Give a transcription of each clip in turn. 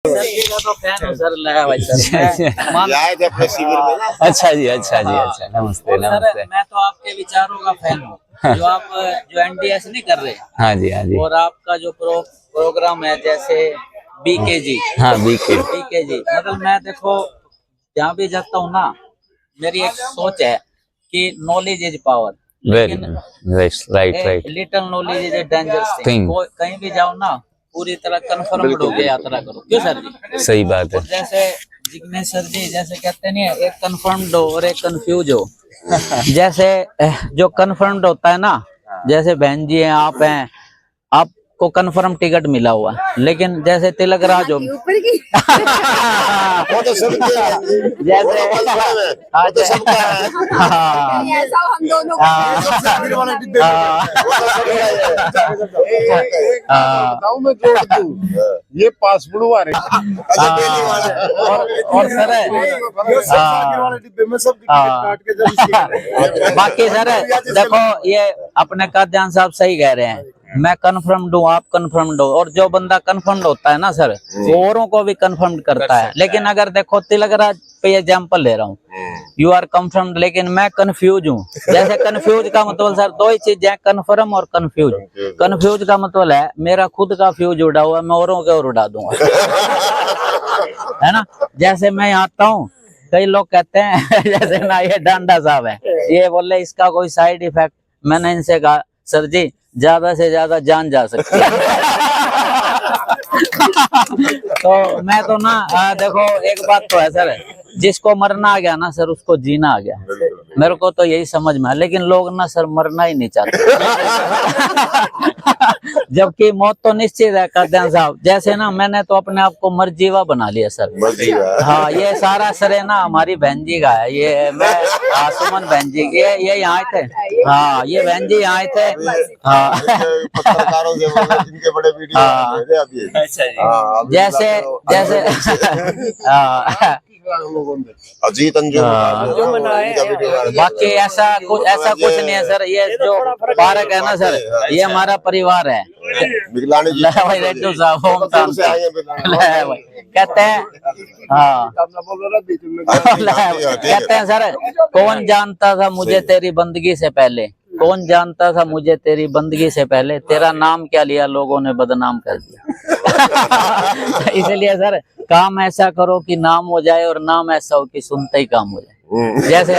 का तो फैन हूँ सर, लगा भाई सर। आए थे अपने शिविर में ना। अच्छा जी, अच्छा जी, अच्छा। नमस्ते नमस्ते। मैं तो आपके विचारों का फैन हूँ, जो आप जो एनडीएस नहीं कर रहे, हाँ जी, हाँ जी। और आपका जो प्रोग्राम है, जैसे बीकेजी। हाँ, बीकेजी। मतलब मैं देखो जहाँ भी जाता हूँ ना, मेरी एक सोच है कि knowledge is power. Very right right. Little knowledge is a dangerous thing. Thing. कहीं भी जाओ ना, पूरी तरह कन्फर्म्ड होके यात्रा करो, क्यों सर जी? सही बात है। और जैसे जिग्नेश सर जी जैसे कहते नहीं है, एक कन्फर्म्ड हो और एक कंफ्यूज हो। जैसे जो कन्फर्म्ड होता है ना, जैसे बहन जी हैं, आप हैं, आपको कन्फर्म टिकट मिला हुआ है, लेकिन जैसे तिलक राज हो वो तो सबके हैं। वो तो confirm है। वो तो सबका है। ऐसा हम दोनों ये सबसे आखिर वाले डिब्बे में है। वो तो सबका है। बताऊं मैं जोड़ दूं, ये पासपोर्ट वाले अच्छा पहली वाले। और सर ये सबसे आखिर वाले डिब्बे में सब टिकट काट के जब इसके बाकी सर देखो, ये अपने काद्यान साहब सही कह रहे हैं, मैं कन्फर्म्ड हूँ, आप कन्फर्म्ड हो, और जो बंदा कन्फर्म्ड होता है ना सर, वो औरों को भी कन्फर्म करता है। लेकिन अगर देखो तिलकराज पे एग्जाम्पल ले रहा हूँ, यू आर कन्फर्म्ड, लेकिन मैं कंफ्यूज हूँ। जैसे कंफ्यूज का मतलब सर दो ही चीजें हैं, कन्फर्म और कंफ्यूज। कंफ्यूज का मतलब है मेरा खुद का फ्यूज उड़ा हुआ है, मैं औरों के और उड़ा दूंगा। है ना? जैसे मैं यहाँ आता हूँ, कई लोग कहते हैं जैसे ना ये डांडा साहब है, ये बोले इसका कोई साइड इफेक्ट। मैंने इनसे कहा सर जी ज्यादा से ज्यादा जान जा सकती है। तो मैं तो ना देखो एक बात तो है सर, जिसको मरना आ गया ना सर, उसको जीना आ गया। मेरे को तो यही समझ में है, लेकिन लोग ना सर मरना ही नहीं चाहते। जबकि मौत तो निश्चित है काद्यान साहब। जैसे ना मैंने तो अपने आप को मरजीवा बना लिया सर। हाँ, ये सारा सर है ना हमारी बहन जी का है। ये मैं सुमन बहन जी, ये यहाँ आए थे। हाँ, ये बहन जी यहाँ आए थे। हाँ, पत्रकारों से बोले, जिनके बड़े वीडियो हाँ। आते थे अभी। हाँ, अभी जैसे अजीत अंजुम बाकी ऐसा कुछ नहीं है सर। ये जो पार्क है ना सर, ये हमारा परिवार है। बिगलानी जी भाई रेड्डू साहब होम टाउन से कहते हैं। हाँ, कहते हैं सर, कौन जानता था मुझे तेरी बंदगी से पहले, कौन जानता था मुझे तेरी बंदगी से पहले, तेरा नाम क्या लिया लोगों ने बदनाम कर दिया। इसलिए सर काम ऐसा करो कि नाम हो जाए, और नाम ऐसा हो कि सुनते ही काम हो जाए। जैसे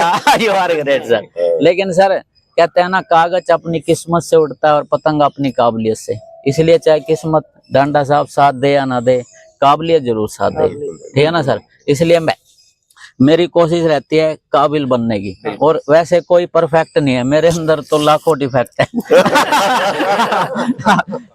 यू आर ग्रेट सर। लेकिन सर कहते हैं ना, कागज अपनी किस्मत से उड़ता है और पतंग अपनी काबिलियत से। इसलिए चाहे किस्मत डांडा साहब साथ दे या ना दे, काबिलियत जरूर साथ दे। ठीक है ना सर? इसलिए मेरी कोशिश रहती है काबिल बनने की, और वैसे कोई परफेक्ट नहीं है, मेरे अंदर तो लाखों डिफेक्ट है।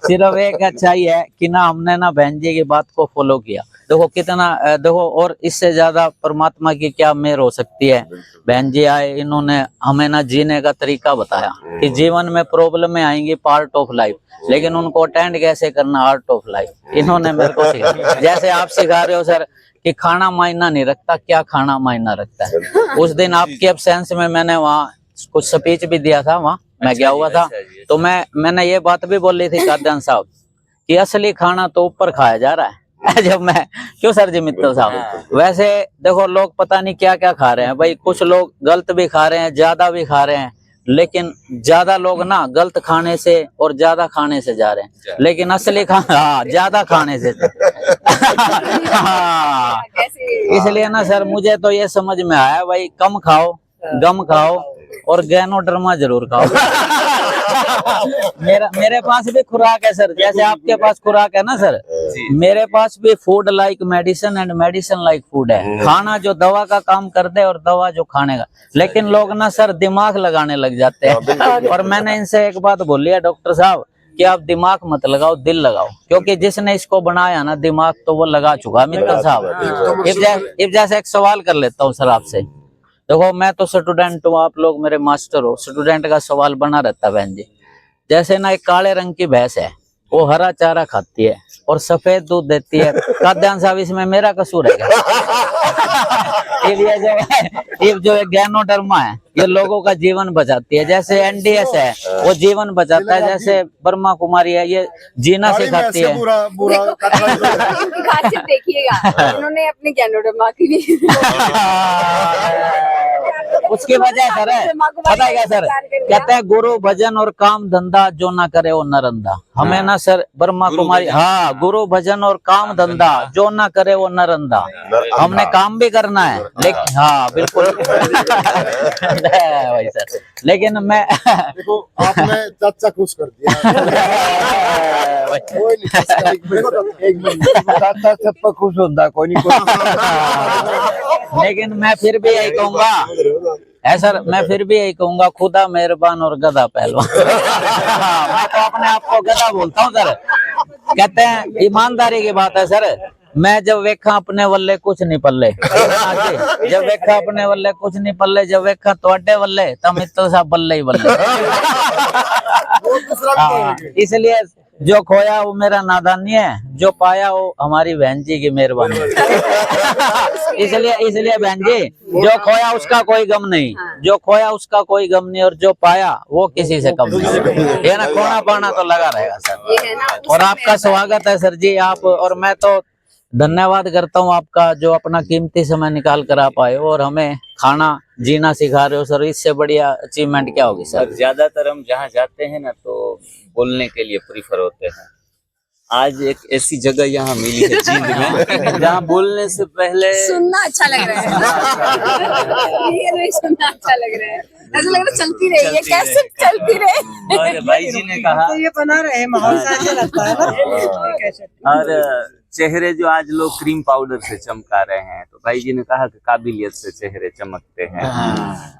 सिर्फ एक अच्छाई है कि ना हमने ना बहन जी की बात को फॉलो किया। देखो कितना देखो, और इससे ज्यादा परमात्मा की क्या मेहर हो सकती है। बहन जी आए, इन्होंने हमें ना जीने का तरीका बताया कि जीवन में प्रॉब्लमें आएंगी, पार्ट ऑफ लाइफ, लेकिन उनको अटेंड कैसे करना, आर्ट ऑफ लाइफ। इन्होंने मेरे को सिखाया। जैसे आप सिखा रहे हो सर कि खाना मायना नहीं रखता, क्या खाना मायना रखता है। उस दिन आपके एब्सेंस में मैंने वहाँ कुछ स्पीच भी दिया था, वहाँ मैं गया हुआ था। तो मैंने ये बात भी बोली थी काद्यान साहब कि असली खाना तो ऊपर खाया जा रहा है। जब मैं क्यों सर जी मित्तल साहब, वैसे देखो लोग पता नहीं क्या क्या खा रहे हैं भाई। कुछ लोग गलत भी खा रहे हैं, ज्यादा भी खा रहे हैं, लेकिन ज्यादा लोग ना गलत खाने से और ज्यादा खाने से जा रहे हैं, लेकिन असली हाँ ज्यादा खाने से। हाँ, इसलिए ना सर मुझे तो ये समझ में आया भाई, कम खाओ, गम खाओ, और गैनोडर्मा जरूर खाओ। मेरे पास भी खुराक है सर, जैसे आपके पास खुराक है ना सर, मेरे पास भी food like medicine and medicine like food है। खाना जो दवा का काम कर दे और दवा जो खाने का। लेकिन लोग ना सर दिमाग लगाने लग जाते हैं, और मैंने इनसे एक बात बोली है डॉक्टर साहब कि आप दिमाग मत लगाओ, दिल लगाओ, क्योंकि जिसने इसको बनाया ना दिमाग तो वो लगा चुका। मित्तल साहब इफ जैसे एक सवाल कर लेता हूँ सर आपसे। देखो मैं तो स्टूडेंट हूँ, आप लोग मेरे मास्टर हो, स्टूडेंट का सवाल बना रहता है बहन जी। जैसे ना एक काले रंग की भैंस है, वो हरा चारा खाती है और सफेद दूध देती है। काद्यान साहब इसमें मेरा कसूर है क्या? ये जो ज्ञानोधर्मा है ये लोगों का जीवन बचाती है। जैसे एनडीएस है वो जीवन बचाता है, जैसे ब्रह्मा कुमारी है ये जीना सिखाती है। बुरा बुरा उनकी खासियत देखिएगा, उन्होंने अपने ज्ञानोधर्मा की भी उसकी वजह सर है, पता है क्या सर, कहते हैं गुरु भजन और काम धंधा जो ना करे वो नरंदा। हमें ना सर ब्रह्मा कुमारी, हाँ गुरु भजन और काम धंधा जो ना करे वो नरंदा। हमने काम भी करना है लेकिन हाँ बिल्कुल भाई सर, लेकिन मैं देखो आपने चाचा खुश कर दिया। कोई नहीं, चाचा, एक मिनट चाचा सब पर खुश होता कोई नहीं लेकिन मैं फिर भी यही कहूंगा है सर, मैं फिर भी यही कहूंगा खुदा मेहरबान और गधा पहलवान। मैं तो अपने आप को गधा बोलता हूँ सर। कहते हैं ईमानदारी की बात है सर, मैं जब वेखा अपने वल्ले कुछ नहीं पल्ले, जब वेखा अपने वल्ले कुछ नहीं पल्ले, जब वेखा तोड़े वल्ले तब मित्तल साहब बल्ले ही बल्ले। इसलिए जो खोया वो मेरा नादानी है, जो पाया वो हमारी बहन जी की मेहरबानी। इसलिए बहन जी जो खोया उसका कोई गम नहीं, जो खोया उसका कोई गम नहीं, और जो पाया वो किसी से कम नहीं। ये ना खोना पाना तो लगा रहेगा सर। और आपका स्वागत है सर जी, आप और मैं तो धन्यवाद करता हूँ आपका, जो अपना कीमती समय निकाल कर आप आए हो और हमें खाना जीना सिखा रहे हो सर। इससे बढ़िया अचीवमेंट क्या होगी सर। ज्यादातर हम जहाँ जाते हैं ना तो बोलने के लिए प्रीफर होते हैं। आज एक ऐसी जगह यहाँ मिली है जींद में जहाँ बोलने से पहले सुनना अच्छा लग रहा है। ये सुनना अच्छा लग रहा है, ऐसा लग रहा है चलती रही है, कैसे चलती रहे। और भाई जी ने कहा तो ये बना रहे माहौल सा अच्छा लगता है ना कैसे। और चेहरे जो आज लोग क्रीम पाउडर से चमका रहे हैं, तो भाई जी ने कहा कि काबिलियत से चेहरे चमकते हैं।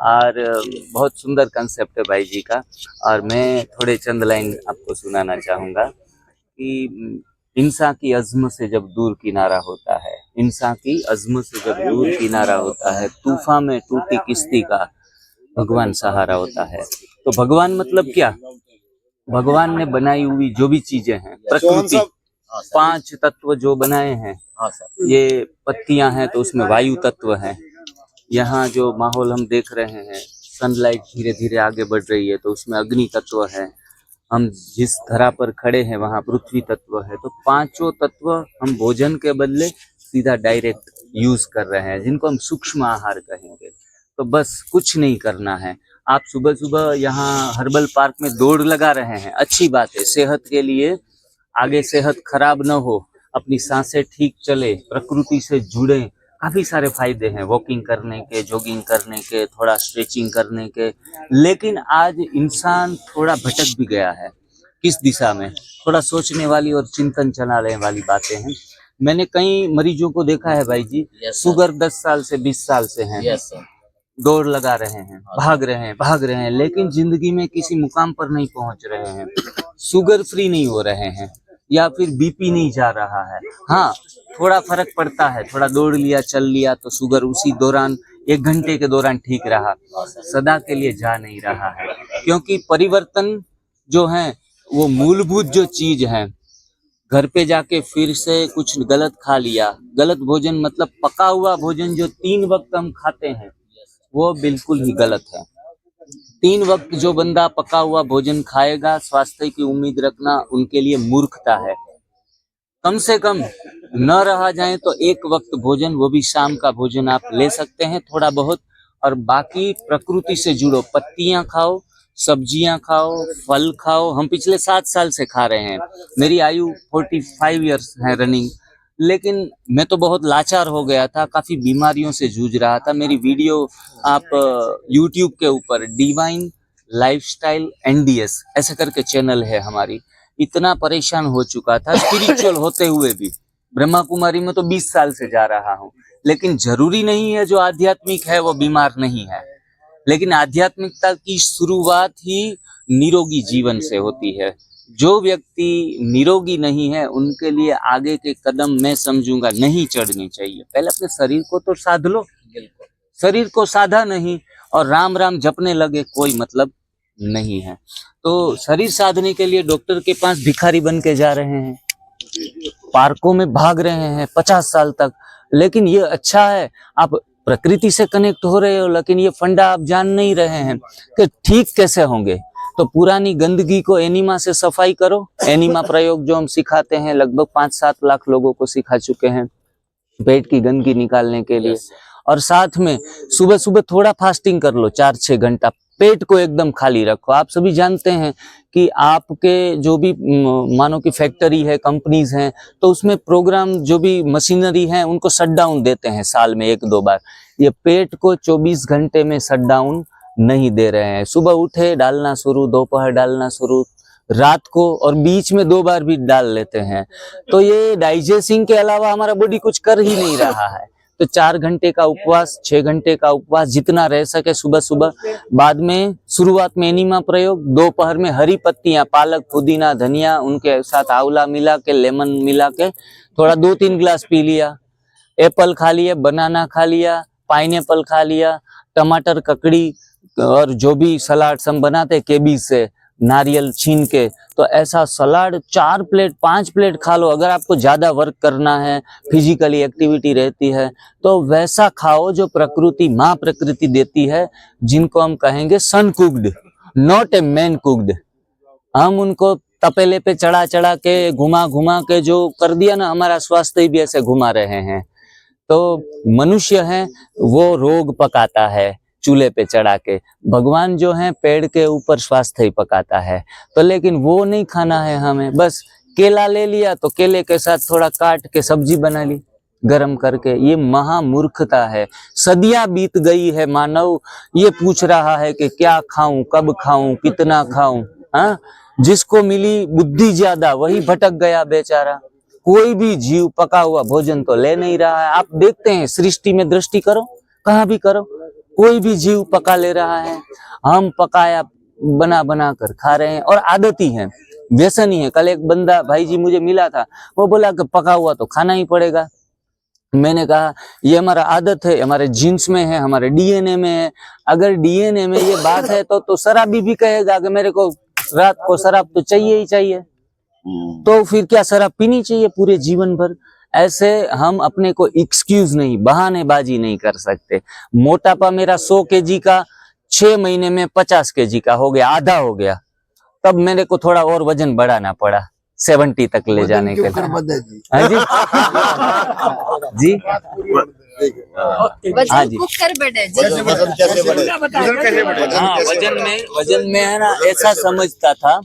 और बहुत सुंदर कंसेप्ट है भाई जी का। और मैं थोड़े चंद लाइन आपको सुनाना चाहूंगा कि इंसान की अज़्म से जब दूर किनारा होता है, इंसान की अज़्म से जब दूर किनारा होता है, तूफान में टूटी किश्ती का भगवान सहारा होता है। तो भगवान मतलब क्या? भगवान ने बनाई हुई जो भी चीजें हैं, प्रकृति, 5 तत्व जो बनाए हैं, ये पत्तियां हैं तो उसमें वायु तत्व है। यहाँ जो माहौल हम देख रहे हैं, सनलाइट धीरे धीरे आगे बढ़ रही है तो उसमें अग्नि तत्व है। हम जिस धरा पर खड़े हैं वहाँ पृथ्वी तत्व है। तो 5 तत्व हम भोजन के बदले सीधा डायरेक्ट यूज कर रहे हैं, जिनको हम सूक्ष्म आहार कहेंगे। तो बस कुछ नहीं करना है। आप सुबह सुबह यहाँ हर्बल पार्क में दौड़ लगा रहे हैं, अच्छी बात है, सेहत के लिए, आगे सेहत खराब न हो, अपनी सांसें ठीक चले, प्रकृति से जुड़े, काफी सारे फायदे हैं वॉकिंग करने के, जॉगिंग करने के, थोड़ा स्ट्रेचिंग करने के। लेकिन आज इंसान थोड़ा भटक भी गया है। किस दिशा में? थोड़ा सोचने वाली और चिंतन चलाने वाली बातें हैं। मैंने कई मरीजों को देखा है भाई जी, शुगर 10 साल से 20 साल से हैं, दौड़ लगा रहे हैं, भाग रहे हैं, लेकिन जिंदगी में किसी मुकाम पर नहीं पहुंच रहे हैं, शुगर फ्री नहीं हो रहे हैं, या फिर बीपी नहीं जा रहा है। हाँ, थोड़ा फर्क पड़ता है, थोड़ा दौड़ लिया, चल लिया तो शुगर उसी दौरान 1 घंटे के दौरान ठीक रहा, सदा के लिए जा नहीं रहा है। क्योंकि परिवर्तन जो है वो मूलभूत जो चीज है, घर पे जाके फिर से कुछ गलत खा लिया, गलत भोजन मतलब पका हुआ भोजन जो 3 वक्त हम खाते हैं वो बिल्कुल ही गलत है। 3 वक्त जो बंदा पका हुआ भोजन खाएगा, स्वास्थ्य की उम्मीद रखना उनके लिए मूर्खता है। कम से कम न रहा जाए तो 1 वक्त भोजन, वो भी शाम का भोजन आप ले सकते हैं थोड़ा बहुत। और बाकी प्रकृति से जुड़ो, पत्तियां खाओ, सब्जियां खाओ, फल खाओ। हम पिछले 7 साल से खा रहे हैं, मेरी आयु 45 ईयर्स है रनिंग, लेकिन मैं तो बहुत लाचार हो गया था, काफी बीमारियों से जूझ रहा था। मेरी वीडियो आप YouTube के ऊपर डिवाइन लाइफस्टाइल NDS ऐसे करके चैनल है हमारी, इतना परेशान हो चुका था स्पिरिचुअल होते हुए भी। ब्रह्मा कुमारी में तो 20 साल से जा रहा हूँ, लेकिन जरूरी नहीं है जो आध्यात्मिक है वो बीमार नहीं है। लेकिन आध्यात्मिकता की शुरुआत ही निरोगी जीवन से होती है। जो व्यक्ति निरोगी नहीं है उनके लिए आगे के कदम मैं समझूंगा नहीं चढ़ने चाहिए। पहले अपने शरीर को तो साध लो, शरीर को साधा नहीं और राम राम जपने लगे, कोई मतलब नहीं है। तो शरीर साधने के लिए डॉक्टर के पास भिखारी बन के जा रहे हैं, पार्कों में भाग रहे हैं 50 साल तक। लेकिन ये अच्छा है, आप प्रकृति से कनेक्ट हो रहे हो, लेकिन ये फंडा आप जान नहीं रहे हैं कि ठीक कैसे होंगे। तो पुरानी गंदगी को एनिमा से सफाई करो। एनिमा प्रयोग जो हम सिखाते हैं, लगभग 5-7 लाख लोगों को सिखा चुके हैं पेट की गंदगी निकालने के लिए। और साथ में सुबह सुबह थोड़ा फास्टिंग कर लो, 4-6 घंटा, पेट को एकदम खाली रखो। आप सभी जानते हैं कि आपके जो भी मानो कि फैक्ट्री है, कंपनीज हैं, तो उसमें प्रोग्राम जो भी मशीनरी है उनको शट डाउन देते हैं साल में 1-2 बार। ये पेट को 24 घंटे में शट डाउन नहीं दे रहे हैं। सुबह उठे डालना शुरू, दोपहर डालना शुरू, रात को, और बीच में 2 बार भी डाल लेते हैं। तो ये डाइजेस्टिंग के अलावा हमारा बॉडी कुछ कर ही नहीं रहा है। तो 4 घंटे का उपवास, 6 घंटे का उपवास, जितना रह सके सुबह सुबह। बाद में शुरुआत में एनिमा प्रयोग, दोपहर में हरी पत्तियां, पालक, पुदीना, धनिया, उनके साथ आंवला मिला के, लेमन मिला के थोड़ा 2-3 गिलास पी लिया। एप्पल खा लिया, बनाना खा लिया, पाइनएप्पल खा लिया, टमाटर, ककड़ी, और जो भी सलाड हम बनाते केबीज से, नारियल छीन के, तो ऐसा सलाड 4 प्लेट 5 प्लेट खा लो। अगर आपको ज्यादा वर्क करना है, फिजिकली एक्टिविटी रहती है, तो वैसा खाओ जो प्रकृति, माँ प्रकृति देती है, जिनको हम कहेंगे sun cooked, not a man cooked. हम उनको तपेले पे चढ़ा चढ़ा के, घुमा घुमा के जो कर दिया ना, हमारा स्वास्थ्य भी ऐसे घुमा रहे हैं। तो मनुष्य है वो रोग पकाता है चूल्हे पे चढ़ा के, भगवान जो है पेड़ के ऊपर स्वास्थ्य ही पकाता है। तो लेकिन वो नहीं खाना है हमें। बस केला ले लिया तो केले के साथ थोड़ा काट के सब्जी बना ली गरम करके। ये महामूर्खता है। सदियां बीत गई है, मानव ये पूछ रहा है कि क्या खाऊं, कब खाऊं, कितना खाऊं। हाँ, जिसको मिली बुद्धि ज्यादा वही भटक गया बेचारा। कोई भी जीव पका हुआ भोजन तो ले नहीं रहा है। आप देखते हैं सृष्टि में दृष्टि करो, कहाँ भी करो, कोई भी जीव पका ले रहा है। हम पकाया बना बना कर खा रहे हैं, और आदत ही है, व्यसन ही है। कल एक बंदा भाई जी मुझे मिला था, वो बोला कि पका हुआ तो खाना ही पड़ेगा। मैंने कहा ये हमारा आदत है, हमारे जीन्स में है, हमारे डीएनए में है। अगर डीएनए में ये बात है तो शराबी भी कहेगा कि मेरे को रात को शराब तो चाहिए ही चाहिए। तो फिर क्या शराब पीनी चाहिए पूरे जीवन भर? ऐसे हम अपने को एक्सक्यूज नहीं, बहानेबाजी नहीं कर सकते। मोटापा मेरा 100 केजी का 6 महीने में 50 केजी का हो गया, आधा हो गया। तब मेरे को थोड़ा और वजन बढ़ाना पड़ा 70 तक ले जाने के लिए। हाँ जी, जी हाँ जी। हाँ, वजन में है ना, ऐसा समझता था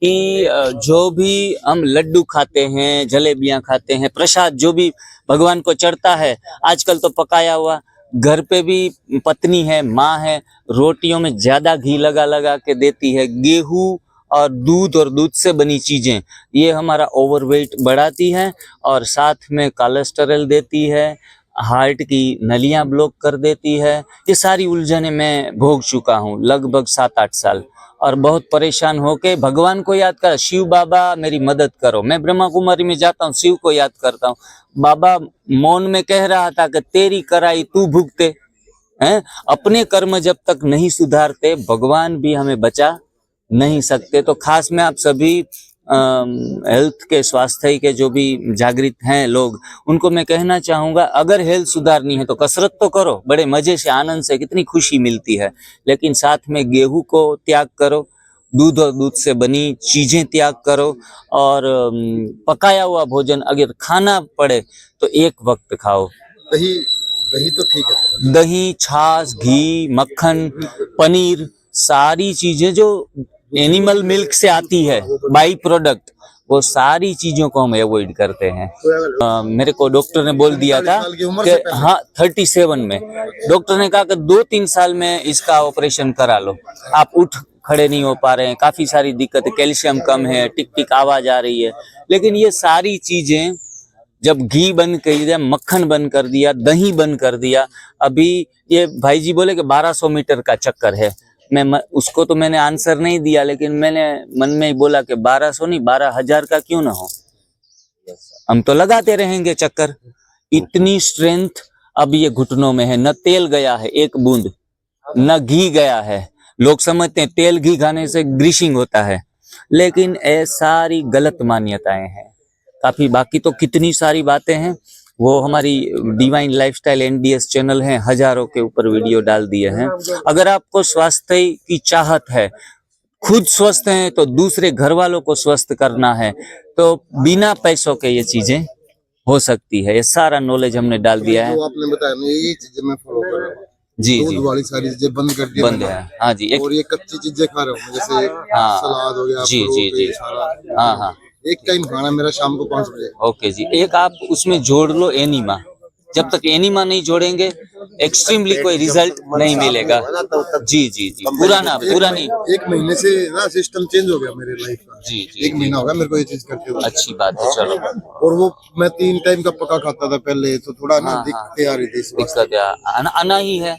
कि जो भी हम लड्डू खाते हैं, जलेबियां खाते हैं, प्रसाद जो भी भगवान को चढ़ता है, आजकल तो पकाया हुआ, घर पे भी पत्नी है, माँ है, रोटियों में ज्यादा घी लगा लगा के देती है। गेहूं और दूध से बनी चीजें ये हमारा ओवरवेट बढ़ाती है, और साथ में कोलेस्टेरॉल देती है, हार्ट की नलियां ब्लॉक कर देती है। ये सारी उलझने मैं भोग चुका हूँ लगभग 7-8 साल, और बहुत परेशान होके भगवान को याद कर, शिव बाबा मेरी मदद करो। मैं ब्रह्मा कुमारी में जाता हूँ, शिव को याद करता हूँ। बाबा मौन में कह रहा था कि तेरी कराई तू भुगते हैं। अपने कर्म जब तक नहीं सुधारते, भगवान भी हमें बचा नहीं सकते। तो खास में आप सभी हेल्थ के, स्वास्थ्य के जो भी जागृत हैं लोग, उनको मैं कहना चाहूंगा, अगर हेल्थ सुधारनी है तो कसरत तो करो, बड़े मजे से, आनंद से, कितनी खुशी मिलती है। लेकिन साथ में गेहूं को त्याग करो, दूध और दूध से बनी चीजें त्याग करो, और पकाया हुआ भोजन अगर खाना पड़े तो एक वक्त खाओ। दही तो ठीक है, दही, छाछ, घी, मक्खन, पनीर, सारी चीजें जो एनिमल मिल्क से आती है, बाई प्रोडक्ट, वो सारी चीजों को हम अवॉइड करते हैं। मेरे को डॉक्टर ने बोल दिया था कि हाँ 37 में डॉक्टर ने कहा कि 2-3 साल में इसका ऑपरेशन करा लो। आप उठ खड़े नहीं हो पा रहे हैं, काफी सारी दिक्कत, कैल्शियम कम है, टिक टिक आवाज आ रही है। लेकिन ये सारी चीजें जब घी बंद कर दिया, मक्खन बंद कर दिया, दही बंद कर दिया, अभी ये भाई जी बोले कि 1200 मीटर का चक्कर है। मैं उसको तो मैंने आंसर नहीं दिया, लेकिन मैंने मन में ही बोला कि 1200 नहीं 12,000 का क्यों ना हो, हम तो लगाते रहेंगे चक्कर। इतनी स्ट्रेंथ अब ये घुटनों में है। न तेल गया है एक बूंद, न घी गया है। लोग समझते हैं तेल घी खाने से ग्रीसिंग होता है, लेकिन ये सारी गलत मान्यताएं हैं काफी। बाकी तो कितनी सारी बातें हैं, वो हमारी डिवाइन लाइफस्टाइल एनडीएस चैनल है, हजारों के ऊपर वीडियो डाल दिए हैं। अगर आपको स्वास्थ्य की चाहत है, खुद स्वस्थ हैं तो दूसरे घर वालों को स्वस्थ करना है, तो बिना पैसों के ये चीजें हो सकती है। ये सारा नॉलेज हमने डाल दिया है। जो आपने बताया ना, ये चीजें मैं फॉलो कर रहा हूँ। जी जी, दूध वाली सारी चीजें बंद कर दी बंद है। हाँ जी, एक और ये कच्ची चीजें खा रहा हूँ, जैसे हाँ, सलाद हो गया, जी जी फ्रूट, जी, ये सारा। हाँ हाँ, एक टाइम खाना मेरा शाम को 5 बजे। ओके जी। एक आप उसमें जोड़ लो एनीमा। जब तक एनीमा नहीं जोड़ेंगे एक्सट्रीमली कोई रिजल्ट नहीं मिलेगा। जी जी जी, पुरानी 1 महीने से ना सिस्टम चेंज हो गया मेरे लाइफ का। जी जी, 1 महीना हो गया मेरे को ये चीज करते हुए। अच्छी बात है। चलो, और वो मैं 3 टाइम का पका खाता था पहले, तो थोड़ा ना हाँ, दिक्कतें आ रही थी इस वक्त। दिक्कत है आना ही है।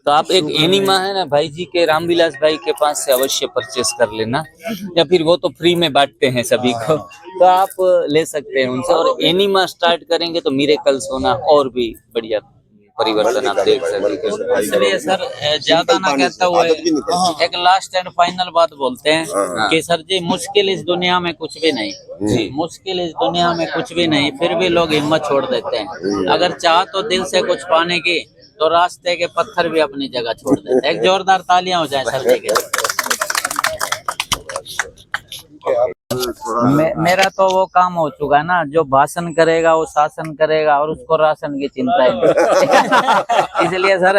तो आप एक एनीमा है ना भाई जी के, रामविलास भाई के पास से अवश्य परचेस कर लेना, या फिर वो तो फ्री में बांटते हैं सभी को, तो आप ले सकते हैं उनसे। और एनीमा स्टार्ट करेंगे तो मिरेकल्स होना और भी बढ़िया परिवर्तन आप देख सकते हैं। इसलिए सर ज्यादा ना कहता हुए एक लास्ट एंड फाइनल बात बोलते हैं कि सर जी मुश्किल इस दुनिया में कुछ भी नहीं जी, मुश्किल इस दुनिया में कुछ भी नहीं, फिर भी लोग हिम्मत छोड़ देते हैं। अगर चाह तो दिल से कुछ पाने की, तो रास्ते के पत्थर भी अपनी जगह छोड़ देते हैं। एक जोरदार तालियां हो जाए सर जी के। मेरा तो वो काम हो चुका है ना, जो भाषण करेगा वो शासन करेगा, और उसको राशन की चिंता है। इसलिए सर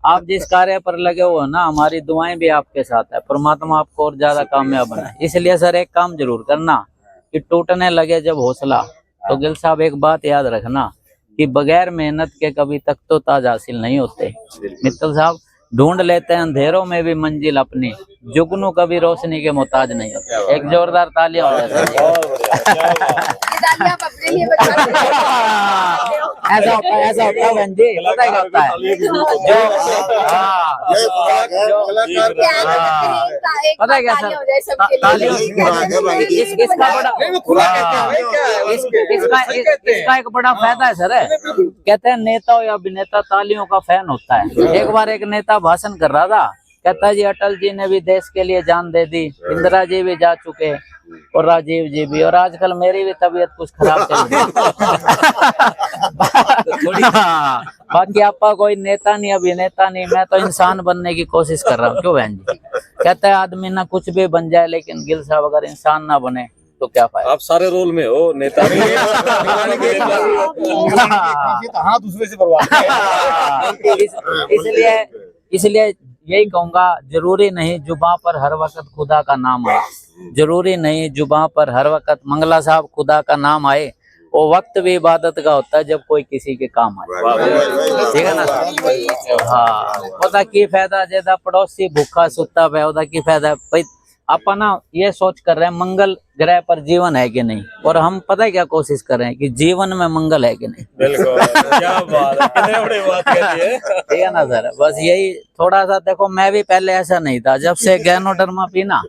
आप जिस कार्य पर लगे हो ना, हमारी दुआएं भी आपके साथ है। परमात्मा आपको और ज्यादा कामयाब बनाए। इसलिए सर एक काम जरूर करना कि टूटने लगे जब हौसला, तो गिल साहब एक बात याद रखना कि बगैर मेहनत के कभी तक तो ताज हासिल नहीं होते। मित्तल साहब ढूंढ लेते हैं अंधेरों में भी मंजिल अपनी, जुगनू कभी रोशनी के मोहताज नहीं होते। एक जोरदार तालियां हो जाए। तालियां आप अपने लिए बजा रहे हो। ऐसा होता है बहन जी, पता है क्या होता है पता है क्या सर, इसका एक बड़ा फायदा है सर। कहते हैं नेता हो या अभिनेता तालियों का फैन होता है। एक बार एक नेता भाषण कर रहा था, कहता जी अटल जी ने भी देश के लिए जान दे दी, इंदिरा जी भी जा चुके और राजीव जी भी, और आजकल मेरी भी तबीयत कुछ खराब चल रही है। बाकी आपका कोई नेता नहीं, अभिनेता नहीं, मैं तो इंसान बनने की कोशिश कर रहा हूँ। क्यों बहन जी? कहता है आदमी ना कुछ भी बन जाए, लेकिन गिल साहब अगर इंसान ना बने तो क्या फायदा। आप सारे रोल में हो, नेता नहीं हाथ दूसरे से बर्बाद। इसलिए यही कहूंगा, जरूरी नहीं जुबां पर हर वक्त खुदा का नाम आए, जरूरी नहीं जुबां पर हर वक्त मंगला साहब खुदा का नाम आए। वो वक्त भी इबादत का होता है जब कोई किसी के काम आए। ठीक है ना? हाँ, पता की फायदा जेदा पड़ोसी भूखा सुता पे, ओदा की फायदा भाई। आप ना ये सोच कर रहे हैं मंगल ग्रह पर जीवन है कि नहीं, और हम पता है क्या कोशिश कर रहे हैं कि जीवन में मंगल है कि नहीं। बिल्कुल, क्या बात है, कितने बड़ी बात कहती है। ठीक है ना सर? बस यही थोड़ा सा देखो, मैं भी पहले ऐसा नहीं था, जब से गैनोडर्मा पीना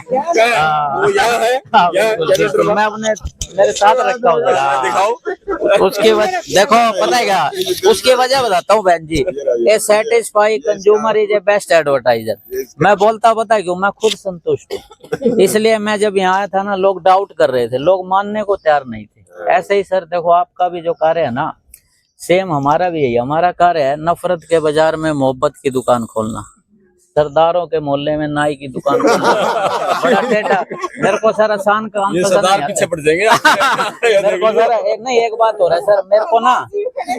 वो यहाँ है, बिल्कुल, मैं अपने मेरे साथ रखता हूँ जरा। दिखाओ। उसकी वजह देखो, पता है क्या उसकी वजह बताता हूँ बहन जी। ये satisfy consumer is a best advertiser. मैं बोलता पता है क्यों? मैं खुद संतुष्ट हूँ। इसलिए मैं जब यहाँ आया था ना, लोग डाउट कर रहे थे, लोग मानने को तैयार नहीं थे। ऐसे ही सर देखो, आपका भी जो कार्य है ना, सेम हमारा भी यही। हमारा कार्य है नफरत के बाजार में मोहब्बत की दुकान खोलना, सरदारों के मोहल्ले में नाई की दुकान खोलना। बड़ा टेढ़ा, मेरे को सर आसान काम ये पसंद सरदार नहीं पीछे आता। पड़ जाएंगे। मेरे को सर एक बात हो रहा है सर,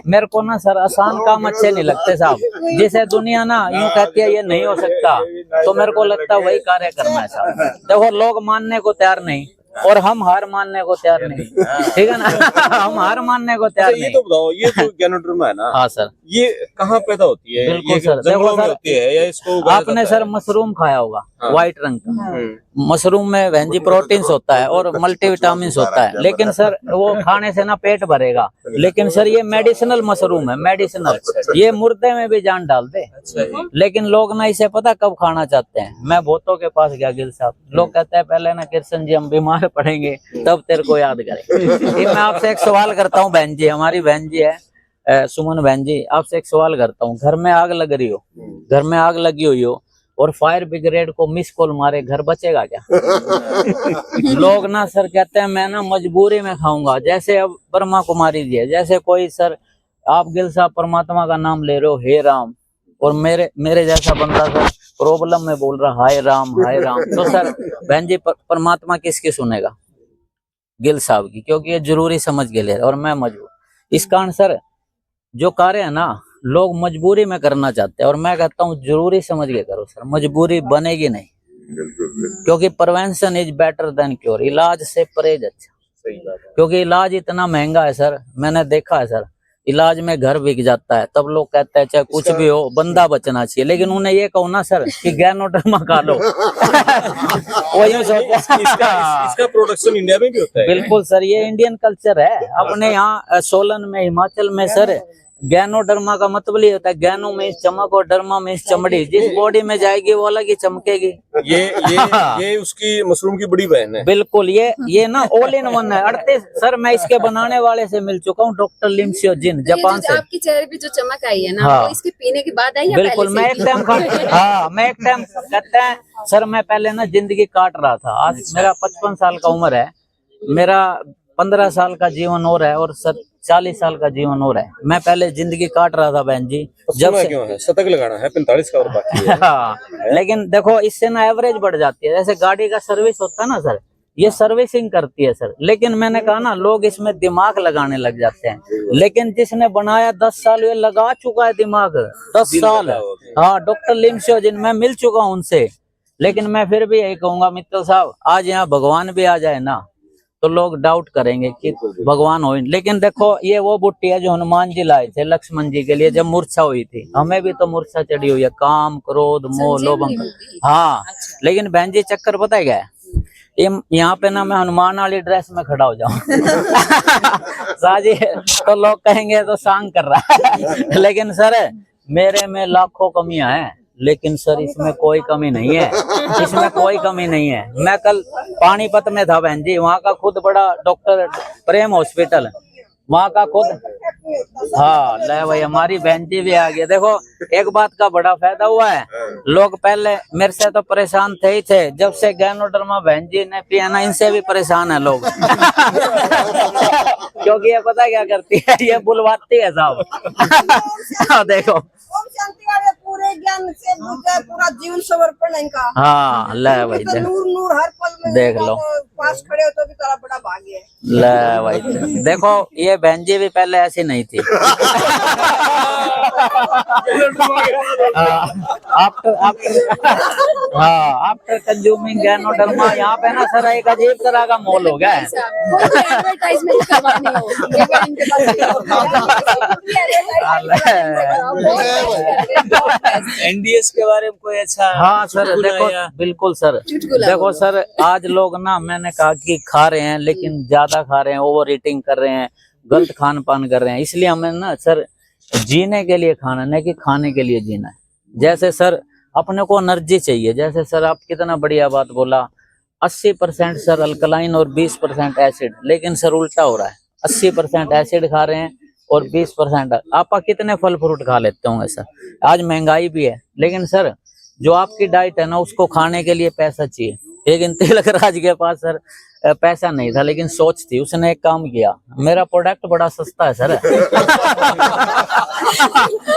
मेरे को ना सर आसान काम अच्छे नहीं लगते साहब। जिसे दुनिया ना यूं कहती है ये नहीं हो सकता, तो मेरे को लगता है वही कार्य करना है साहब। देखो लोग मानने को तैयार नहीं, और हम हार मानने को तैयार नहीं। ठीक है ना? हम हार मानने को तैयार ये नहीं। तो बताओ, ये जो गैनोडर्मा है ना, हाँ सर, ये कहाँ पैदा होती है? बिल्कुल ये सर। जंगलों देखो में सर, होती है या इसको उगाया आपने जाता सर है? मशरूम खाया होगा, हाँ। व्हाइट रंग का मशरूम में बहन जी प्रोटीन्स होता है और मल्टीविटामिन होता है। लेकिन सर वो खाने से ना पेट भरेगा, लेकिन सर ये मेडिसिनल मशरूम है, मेडिसिनल। ये मुर्दे में भी जान डाल दे। लेकिन लोग ना इसे पता कब खाना चाहते हैं। मैं बहुतों के पास गया गिल साहब, लोग कहते हैं पहले ना कृष्ण जी हम बीमार पड़ेंगे तब तेरे को याद करें। मैं आपसे एक सवाल करता हूँ बहन जी, हमारी बहन जी है सुमन बहन जी, आपसे एक सवाल करता हूँ। घर में आग लग रही हो, घर में आग लगी हुई हो, और फायर ब्रिगेड को मिस कॉल मारे, घर बचेगा क्या? लोग ना सर कहते हैं मैं ना मजबूरी में खाऊंगा। जैसे अब ब्रह्मा कुमारी जी है, जैसे कोई सर आप गिल साहब परमात्मा का नाम ले रहे हो, हे राम, और मेरे जैसा बंदा सर प्रॉब्लम में बोल रहा हाय राम हाय राम, तो सर बहन जी परमात्मा किसकी सुनेगा? गिल साहब की, क्योंकि ये जरूरी समझ के ले और मैं मजबूर। इस कारण सर जो कार्य है ना लोग मजबूरी में करना चाहते हैं, और मैं कहता हूँ जरूरी समझ के करो सर, मजबूरी बनेगी नहीं। क्योंकि prevention is better than cure, इलाज से परहेज अच्छा। सही बात है। क्योंकि इलाज इतना महंगा है सर, मैंने देखा है सर, इलाज में घर बिक जाता है, तब लोग कहते हैं चाहे कुछ भी हो बंदा बचना चाहिए, लेकिन उन्हें ये कहो ना सर कि गैनोडर्मा खा लो। वो यूं सोचते हैं। इसका प्रोडक्शन इंडिया में भी होता है। बिल्कुल सर, ये इंडियन कल्चर है। अपने यहाँ सोलन में, हिमाचल में सर गैनोडर्मा का मतलब ये होता है, गैनो में चमक और डर्मा में चमड़ी, जिस बॉडी में जाएगी वो अलग ही चमकेगी। ये उसकी मशरूम की बड़ी बहन है। बिल्कुल, ये ना ऑल इन वन है। 38 सर मैं इसके बनाने वाले से मिल चुका हूँ, डॉक्टर लिमसियो जिन, जापान से। आपके चेहरे पे जो चमक आई है ना, हाँ। वो इसके पीने के बाद आई या बिल्कुल, पहले मैं से एक टाइम मैं एक टाइम कहते हैं सर, मैं पहले ना जिंदगी काट रहा था। आज मेरा 55 साल का उम्र है, मेरा 15 साल का जीवन और है, और 40 साल का जीवन और है। मैं पहले जिंदगी काट रहा था बहन जी, जब से क्यों है शतक लगाना है, 45 का और बाकी है। हाँ, लेकिन देखो इससे ना एवरेज बढ़ जाती है। जैसे गाड़ी का सर्विस होता है ना सर, ये सर्विसिंग करती है सर, लेकिन मैंने कहा ना लोग इसमें दिमाग लगाने लग जाते हैं, लेकिन जिसने बनाया 10 साल ये लगा चुका है दिमाग, 10 साल। हाँ, डॉक्टर लिमसियो जिन, मैं मिल चुका हूँ उनसे। लेकिन मैं फिर भी यही कहूंगा मित्तल साहब, आज यहाँ भगवान भी आ जाए ना तो लोग डाउट करेंगे कि भगवान हो। लेकिन देखो ये वो बुट्टी है जो हनुमान जी लाए थे लक्ष्मण जी के लिए जब मूर्छा हुई थी। हमें भी तो मूर्छा चढ़ी हुई है, काम क्रोध मोह लोभ। हाँ, लेकिन बहन जी चक्कर पता है क्या है, यहाँ पे ना मैं हनुमान वाली ड्रेस में खड़ा हो जाऊं साजी तो लोग कहेंगे तो सांग कर रहा है। लेकिन सर मेरे में लाखों कमियां हैं, लेकिन सर इसमें कोई कमी नहीं है, इसमें कोई कमी नहीं है। मैं कल पानीपत में था बहन जी, वहाँ का खुद बड़ा डॉक्टर प्रेम हॉस्पिटल, वहाँ का खुद। हाँ ले भाई, हमारी बहन जी भी आ गई। देखो एक बात का बड़ा फायदा हुआ है, लोग पहले मेरे से तो परेशान थे ही थे, जब से गैनोडर्मा बहन जी ने पिया ना, इनसे भी परेशान है लोग। क्योंकि ये पता क्या करती है, ये बुलवाती है साहब। देखो पूरे ज्ञान से पूरा जीवन समर्पण है इनका। हाँ ले भाई, तो नूर नूर हर पल में देख लो, पास खड़े हो तो भी तेरा बड़ा भाग्य है। ले भाई देखो, ये बहन जी भी पहले ऐसी नहीं थी। आफ्टर कंज्यूमिंग गैनोडर्मा यहाँ पे ना सर एक अजीब तरह का मोल हो गया है। एडवर्टाइजमेंट करवानी हो, अगर इनके पास एनडीएस के बारे में कोई अच्छा? हाँ सर देखो, बिल्कुल सर, देखो सर आज लोग ना, मैंने कहा कि खा रहे हैं लेकिन ज्यादा खा रहे हैं, ओवर ईटिंग कर रहे हैं, गलत खान पान कर रहे हैं। इसलिए हमें ना सर जीने के लिए खाना नहीं कि खाने के लिए जीना है। जैसे सर अपने को एनर्जी चाहिए, जैसे सर आप कितना बढ़िया बात बोला, 80% सर अल्कलाइन और 20% एसिड, लेकिन सर उल्टा हो रहा है, 80% एसिड खा रहे हैं और 20%। आप कितने फल फ्रूट खा लेते होंगे सर? आज महंगाई भी है, लेकिन सर जो आपकी डाइट है ना उसको खाने के लिए पैसा चाहिए। लेकिन तिलक राज के पास सर पैसा नहीं था, लेकिन सोच थी, उसने एक काम किया, मेरा प्रोडक्ट बड़ा सस्ता है सर।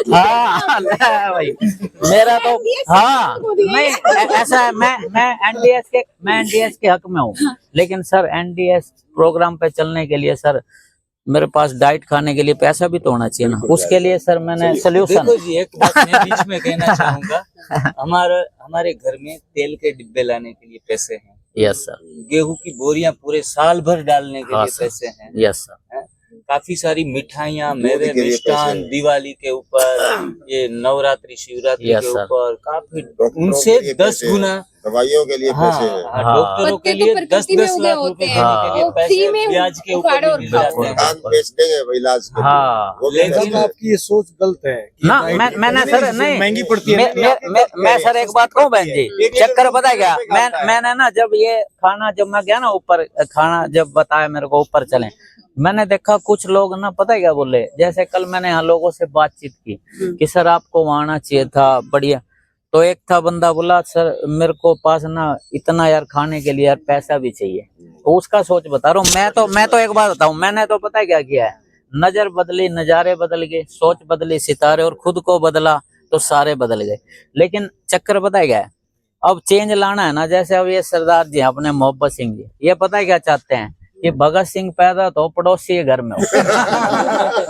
हाँ भाई मेरा तो, हाँ नहीं ऐसा है, मैं एनडीएस के हक में हूँ, लेकिन सर एनडीएस प्रोग्राम पे चलने के लिए सर मेरे पास डाइट खाने के लिए पैसा भी तो होना चाहिए ना, उसके लिए सर मैंने सोल्यूशन। देखो जी, एक बात मैं बीच में कहना चाहूंगा, हमारे घर में तेल के डिब्बे लाने के लिए पैसे हैं। Yes sir. गेहूं की बोरियां पूरे साल भर डालने के लिए पैसे हैं। Yes sir. काफी सारी मिठाइयाँ, मेवे, मिष्ठान दिवाली के ऊपर, ये नवरात्रि शिवरात्रि के ऊपर काफी, उनसे 10 गुना दवाइयों के लिए पैसे हैं। डॉक्टरों के लिए 10-10 लाख रुपए देने के लिए पैसे ब्याज के ऊपर मिल जाते हैं। दान बेच देंगे इलाज के लिए। हाँ, लेकिन आपकी ये सोच गलत है ना, मैंने सर नहीं, महंगी पड़ती है। मैं सर एक बात कहूँ बहन जी, चक्कर पता है क्या, मैंने ना जब ये खाना, जब मैं गया ना ऊपर, खाना जब बताया मेरे को ऊपर चले, मैंने देखा कुछ लोग ना पता है क्या बोले, जैसे कल मैंने यहाँ लोगों से बातचीत की कि सर आपको वहाँ आना चाहिए था, बढ़िया, तो एक था बंदा बोला सर मेरे को पास ना इतना यार खाने के लिए यार पैसा भी चाहिए, तो उसका सोच बता रहा हूँ। मैं तो एक बात बताऊं, मैंने तो पता है क्या किया है, नजर बदली नजारे बदल गए, सोच बदली सितारे, और खुद को बदला तो सारे बदल गए। लेकिन चक्कर पता है क्या है, अब चेंज लाना है ना, जैसे अब ये सरदार जी अपने मोहब्बत सिंह जी, ये पता है क्या चाहते हैं कि भगत सिंह पैदा तो पड़ोसी के घर में हो।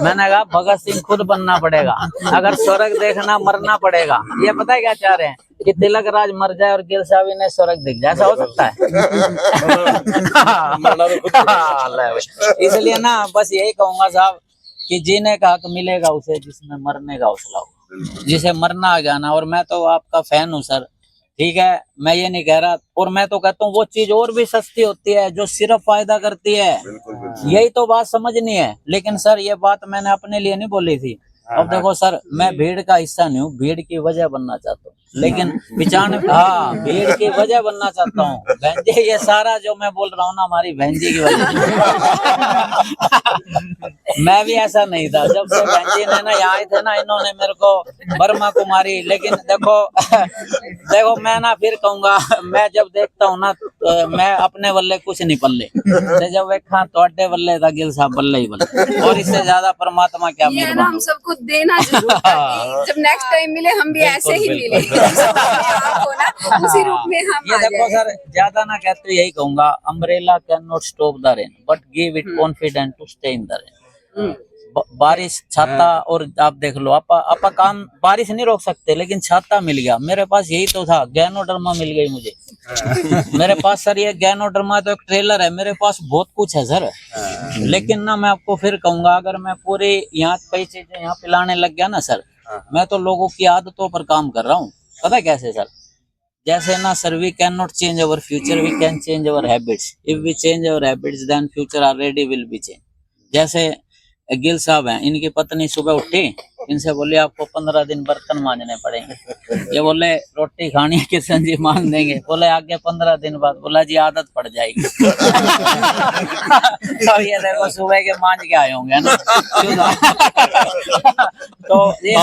मैंने कहा भगत सिंह खुद बनना पड़ेगा, अगर स्वर्ग देखना मरना पड़ेगा। ये पता है क्या चाह रहे हैं कि तिलक राज मर जाए और गिल साहब ने स्वर्ग दिख जाए, ऐसा हो सकता है? इसलिए ना बस यही कहूंगा साहब कि जीने का हक मिलेगा उसे जिसमें मरने का हौसला हो, जिसे मरना आ गया ना। और मैं तो आपका फैन हूँ सर, ठीक है, मैं ये नहीं कह रहा, और मैं तो कहता हूँ वो चीज और भी सस्ती होती है जो सिर्फ फायदा करती है, यही तो बात समझनी है। लेकिन सर ये बात मैंने अपने लिए नहीं बोली थी। अब देखो सर, मैं भीड़ का हिस्सा नहीं हूँ, भीड़ की वजह बनना चाहता हूँ, लेकिन हाँ भीड़ की वजह बनना चाहता हूँ। बहन जी ये सारा जो मैं बोल रहा हूँ ना हमारी बहन जी की वजह मैं भी ऐसा नहीं था, जब से बहन जी ने ना यहाँ आए थे ना, इन्होंने मेरे को ब्रह्मा कुमारी। लेकिन देखो देखो मैं ना फिर कहूंगा, मैं जब देखता हूँ ना मैं अपने बल्ले कुछ नहीं पल्ले, जब देखा तो बल्ले था गिल साहब बल्ले ही बल्ले, और इससे ज्यादा परमात्मा क्या ये ना हम सबको देना जरूर था, जब नेक्स्ट टाइम मिले हम भी ऐसे ही मिले आपको ना, उसी रूप में हम ये देखो सर, ज्यादा ना कहते यही कहूंगा, umbrella can not stop the rain but give it confident to stay in the rain. बारिश छाता, और आप देख लो आपा काम बारिश नहीं रोक सकते, लेकिन छाता मिल गया मेरे पास, यही तो था। गैनोडर्मा मिल गई मुझे मेरे पास सर, ये गैनोडर्मा तो एक ट्रेलर है, मेरे पास बहुत कुछ है सर। लेकिन ना मैं आपको फिर कहूंगा, अगर मैं पूरे यहाँ कई चीजें यहाँ पिलाने लग गया ना सर, मैं तो लोगों की आदतों पर काम कर रहा हूँ। पता है कैसे सर, जैसे ना sir, we can not change our future, we can change our habits. If we change our habits then future already will be change. जैसे गिल साहब हैं, इनकी पत्नी सुबह उठी, इनसे बोले आपको 15 दिन बर्तन मांजने पड़ेंगे। ये बोले रोटी खानी है किशन जी मान देंगे, बोले आगे 15 दिन बाद, बोला जी आदत पड़ जाएगी। तो ये देखो सुबह के मांज के आए होंगे ना तो ये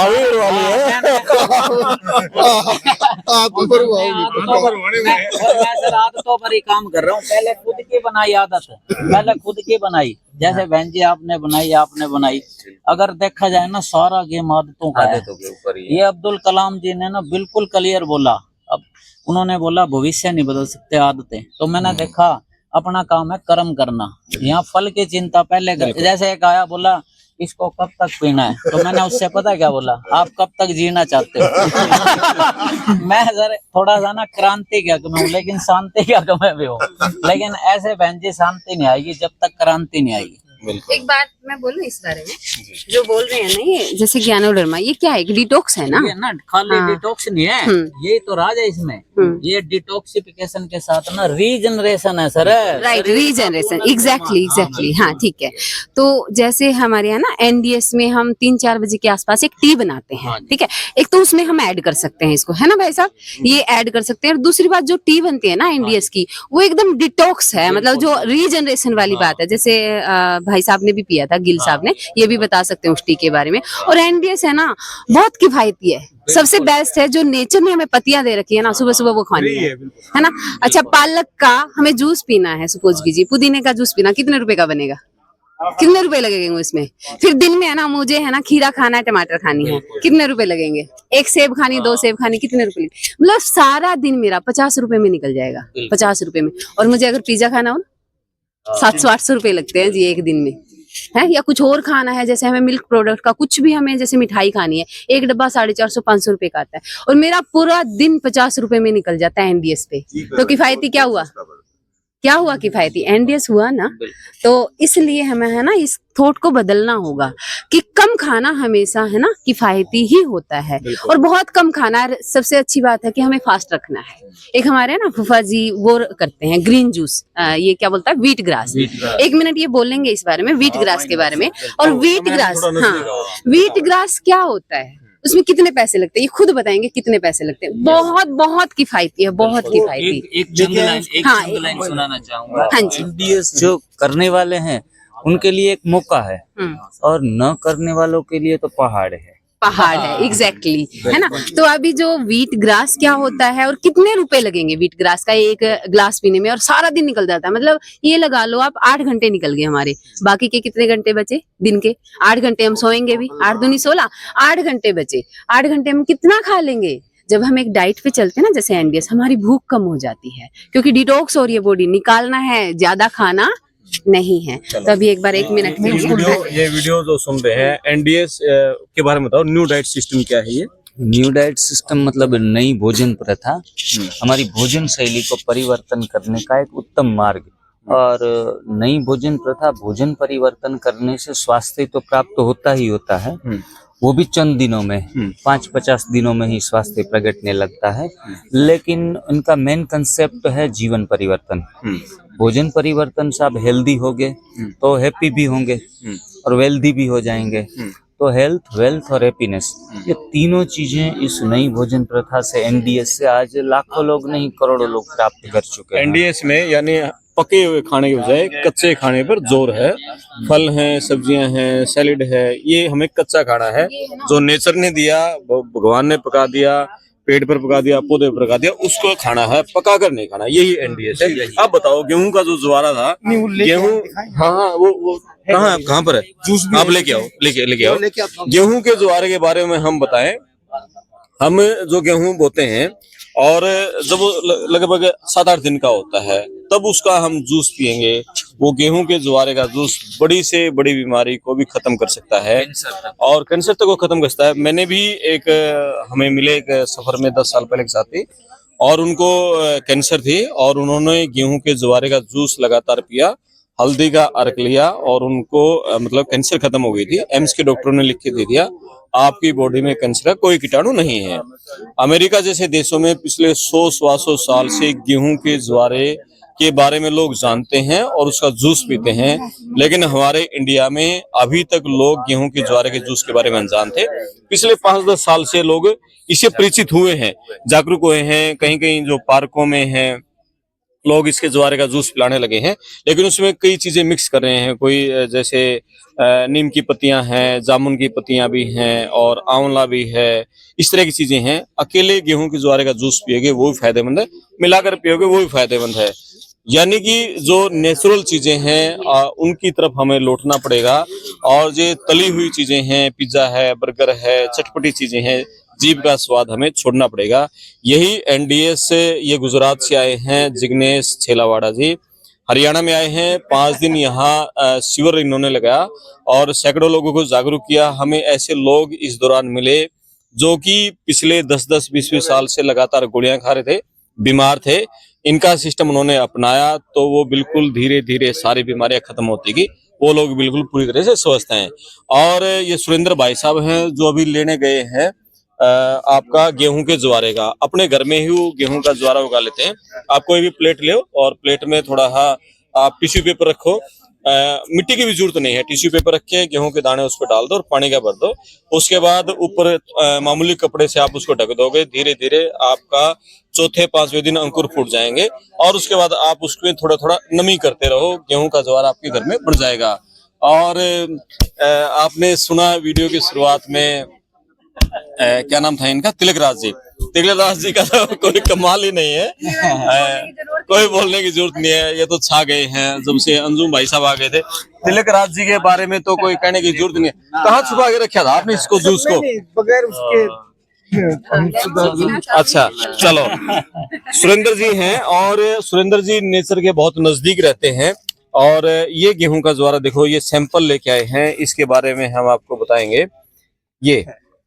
मैं सर आदतों पर ही काम कर रहा हूँ। पहले खुद की बनाई आदत, पहले खुद की बनाई, जैसे बहन जी आपने बनाई। अगर देखा जाए ना सारा गेम आदतों का है। ये अब्दुल कलाम जी ने ना बिल्कुल क्लियर बोला। अब उन्होंने बोला भविष्य नहीं बदल सकते, आदतें। तो मैंने देखा अपना काम है कर्म करना, यहाँ फल की चिंता पहले कर। जैसे एक आया बोला इसको कब तक पीना है, तो मैंने उससे पता क्या बोला, आप कब तक जीना चाहते हो। मैं सर थोड़ा सा ना क्रांति क्या कम हूँ, लेकिन शांति क्या कम भी हूँ। लेकिन ऐसे बहन जी शांति नहीं आएगी जब तक क्रांति नहीं आएगी। एक बात मैं बोलूं इस बारे में, जो बोल रहे हैं ना ये जैसे ज्ञानोडर्मा, ये क्या है, डिटॉक्स है ना? ये ना खाली डिटॉक्स नहीं है, ये तो राज है इसमें। ये डिटॉक्सिफिकेशन के साथ ना रीजनरेशन है सर। राइट, रीजनरेशन, एग्जैक्टली हाँ ठीक है। तो जैसे हमारे यहाँ ना एनडीएस में हम 3-4 बजे के आसपास एक टी बनाते हैं, ठीक है। एक तो उसमें हम ऐड कर सकते हैं इसको, है ना भाई साहब, ये ऐड कर सकते हैं। और दूसरी बात, जो टी बनती है ना एनडीएस की, वो एकदम डिटॉक्स है, मतलब जो रीजनरेशन वाली बात है। जैसे भाई साहब ने भी पिया था, गिल साहब ने, ये भी बता सकते हैं उस टी के बारे में। और एनडीएस है ना बहुत किफायती है, सबसे बेस्ट है। जो नेचर ने हमें पत्तियां दे रखी है ना, सुबह सुबह वो खानी है ना। अच्छा, पालक का हमें जूस पीना है, सपोज कीजिए पुदीने का जूस पीना, कितने रुपए का बनेगा, कितने रुपए लगेंगे उसमें? फिर दिन में है ना मुझे है ना खीरा खाना है, टमाटर खानी है, कितने रुपए लगेंगे? एक सेब खानी, 2 सेब खानी, कितने रुपए? मतलब सारा दिन मेरा 50 रुपए में निकल जाएगा, 50 रुपए में। और मुझे अगर पिज्जा खाना हो ना, 700-800 रुपए लगते हैं जी एक दिन में, है। या कुछ और खाना है, जैसे हमें मिल्क प्रोडक्ट का कुछ भी, हमें जैसे मिठाई खानी है, एक डब्बा 450-500 रुपए का आता है, और मेरा पूरा दिन 50 रुपए में निकल जाता है एनडीएस पे। तो किफायती क्या हुआ? क्या हुआ? किफायती एनडीएस हुआ ना। तो इसलिए हमें है ना इस थॉट को बदलना होगा कि कम खाना हमेशा है ना किफायती ही होता है, और बहुत कम खाना। सबसे अच्छी बात है कि हमें फास्ट रखना है। एक हमारे ना फूफा जी वो करते हैं ग्रीन जूस, ये क्या बोलता है, व्हीट ग्रास। 1 मिनट ये बोलेंगे इस बारे में, व्हीट ग्रास के बारे में। और व्हीट ग्रास, हाँ, व्हीट ग्रास क्या होता है, उसमें कितने पैसे लगते हैं, ये खुद बताएंगे कितने पैसे लगते हैं। बहुत बहुत किफायती है, बहुत किफायती। एक जंगल लाइन सुनाना चाहूंगा। हाँ जी। एनडीएस जो करने वाले हैं उनके लिए एक मौका है, और न करने वालों के लिए तो पहाड़ है। पहाड़ है, एग्जैक्टली है ना। तो अभी जो व्हीट ग्रास क्या होता है और कितने रुपए लगेंगे व्हीट ग्रास का एक ग्लास पीने में, और सारा दिन निकल जाता है। मतलब ये लगा लो आप 8 घंटे निकल गए हमारे, बाकी के कितने घंटे बचे दिन के? 8 घंटे हम सोएंगे भी, 8 दूनी 16, 8 घंटे बचे। 8 घंटे में कितना खा लेंगे? जब हम एक डाइट पे चलते हैं ना जैसे एनडीएस, हमारी भूख कम हो जाती है क्योंकि डिटॉक्स हो रही है बॉडी, निकालना है, ज्यादा खाना नहीं है। तो अभी एक बार 1 मिनट के लिए ये वीडियो जो सुन रहे हैं एनडीएस के बारे में बताओ, न्यू डाइट सिस्टम क्या है ये? न्यू डाइट सिस्टम मतलब नई भोजन प्रथा, हमारी भोजन शैली को परिवर्तन करने का एक उत्तम मार्ग। और नई भोजन प्रथा, भोजन परिवर्तन करने से स्वास्थ्य तो प्राप्त होता ही होता है, वो भी चंद दिनों में, 5-50 दिनों में ही स्वास्थ्य प्रगटने लगता है। लेकिन उनका मेन कंसेप्ट है जीवन परिवर्तन। भोजन परिवर्तन से आप हेल्दी होगे तो हैप्पी भी होंगे और वेल्दी भी हो जाएंगे। तो हेल्थ, वेल्थ और हैप्पीनेस, ये तीनों चीजें इस नई भोजन प्रथा से, एनडीएस से आज लाखों लोग नहीं करोड़ों लोग प्राप्त कर चुके हैं। एनडीएस में यानी पके हुए खाने के बजाय कच्चे खाने पर जोर है। फल हैं, सब्जियां हैं, सैलेड है, ये हमें कच्चा खाना है जो नेचर ने दिया, भगवान ने पका दिया, पेड़ पर पका दिया, पौधे पर पका दिया, उसको खाना है, पका कर नहीं खाना। यही एनडीएस है। आप बताओ, गेहूं का जो ज्वारा था, गेहूं, हाँ वो कहाँ पर है? आप लेके आओ, लेके आओ। गेहूं के ज्वारे के बारे में हम बताएं। हम जो गेहूं बोते हैं और जब लगभग 7-8 दिन का होता है तब उसका हम जूस पिएंगे। वो गेहूं के ज्वारे का जूस बड़ी से बड़ी बीमारी को भी खत्म कर सकता है और कैंसर तक को खत्म कर सकता है। मैंने भी हमें मिले एक सफर में 10 साल पहले के साथी, और उनको कैंसर थी और उन्होंने गेहूं के ज्वारे का जूस लगातार पिया, हल्दी का अर्क लिया और उनको मतलब कैंसर खत्म हो गई थी। एम्स के डॉक्टरों ने लिख के दे दिया, आपकी बॉडी में कैंसर का कोई कीटाणु नहीं है। अमेरिका जैसे देशों में पिछले 100-125 साल से गेहूं के ज्वारे के बारे में लोग जानते हैं और उसका जूस पीते हैं, लेकिन हमारे इंडिया में अभी तक लोग गेहूं के ज्वारे के जूस के बारे में अनजान थे। पिछले 5-10 साल से लोग इससे परिचित हुए हैं, जागरूक हुए हैं। कहीं कहीं जो पार्कों में हैं लोग इसके ज्वारे का जूस पिलाने लगे हैं, लेकिन उसमें कई चीजें मिक्स कर रहे हैं। कोई जैसे नीम की पत्तियां हैं, जामुन की पत्तियां भी हैं और आंवला भी है, इस तरह की चीजें हैं। अकेले गेहूं के ज्वारे का जूस पियोगे वो भी फायदेमंद है, मिलाकर पियोगे वो भी फायदेमंद है। यानी कि जो नेचुरल चीजें हैं उनकी तरफ हमें लौटना पड़ेगा। और जो तली हुई चीजें हैं, पिज्जा है, बर्गर है, चटपटी चीजें हैं, जीभ का स्वाद हमें छोड़ना पड़ेगा। यही एनडीएस से, ये गुजरात से आए हैं जिग्नेश छेलावाड़ा जी, हरियाणा में आए हैं। 5 दिन यहाँ शिविर इन्होंने लगाया और सैकड़ों लोगों को जागरूक किया। हमें ऐसे लोग इस दौरान मिले जो कि पिछले 10-10, 20-20 साल से लगातार गोलियां खा रहे थे, बीमार थे। इनका सिस्टम उन्होंने अपनाया तो वो बिल्कुल धीरे धीरे सारी बीमारियां खत्म होती गई, वो लोग बिल्कुल पूरी तरह से स्वस्थ हैं। और ये सुरेंद्र भाई साहब हैं जो अभी लेने गए हैं आपका गेहूं के ज्वारे का। अपने घर में ही वो गेहूं का ज्वारा उगा लेते हैं। आप कोई भी प्लेट ले और प्लेट में थोड़ा आप टिश्यू पेपर रखो, मिट्टी की भी जरूरत नहीं है, टिश्यू पेपर रख के गेहूं के दाने उस पर डाल दो और पानी का भर दो। उसके बाद ऊपर मामूली कपड़े से आप उसको ढक दोगे। धीरे धीरे आपका 4-5वें दिन अंकुर फूट जाएंगे और उसके बाद आप उसमें थोड़ा थोड़ा नमी करते रहो, गेहूं का ज्वार आपके घर में बढ़ जाएगा। और आपने सुना वीडियो की शुरुआत में क्या नाम था इनका, तिलकराज जी। तिलकराज जी का तो कोई कमाल ही नहीं है, कोई बोलने की जरूरत नहीं है, ये तो छा गए हैं जब से अंजुम भाई साहब आ गए थे। तिलकराज जी के बारे में तो कोई कहने की जरूरत नहीं है। कहाँ छुपा के रखा था आपने इसको, जूस को? बगैर उसके अच्छा चलो, सुरेंद्र जी हैं और सुरेंद्र जी नेचर के बहुत नजदीक रहते हैं। और ये गेहूं का ज्वारा देखो, ये सैंपल लेके आए हैं, इसके बारे में हम आपको बताएंगे।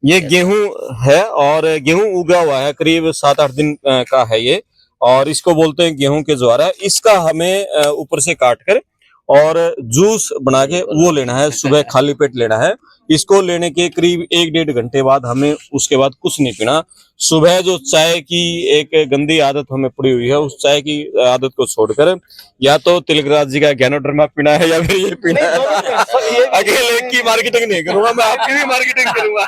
ये गेहूं है और गेहूं उगा हुआ है, करीब 7-8 दिन का है ये, और इसको बोलते हैं गेहूं के ज्वारा। इसका हमें ऊपर से काट कर और जूस बना के वो लेना है, सुबह खाली पेट लेना है। इसको लेने के करीब 1-1.5 घंटे बाद हमें उसके बाद कुछ नहीं पीना। सुबह जो चाय की एक गंदी आदत हमें पड़ी हुई है, उस चाय की आदत को छोड़कर या तो तिलकराज जी का ज्ञानोडर्मा पीना है या फिर ये पीना है। अकेले की मार्केटिंग नहीं करूंगा मैं, आपकी भी मार्केटिंग करूंगा।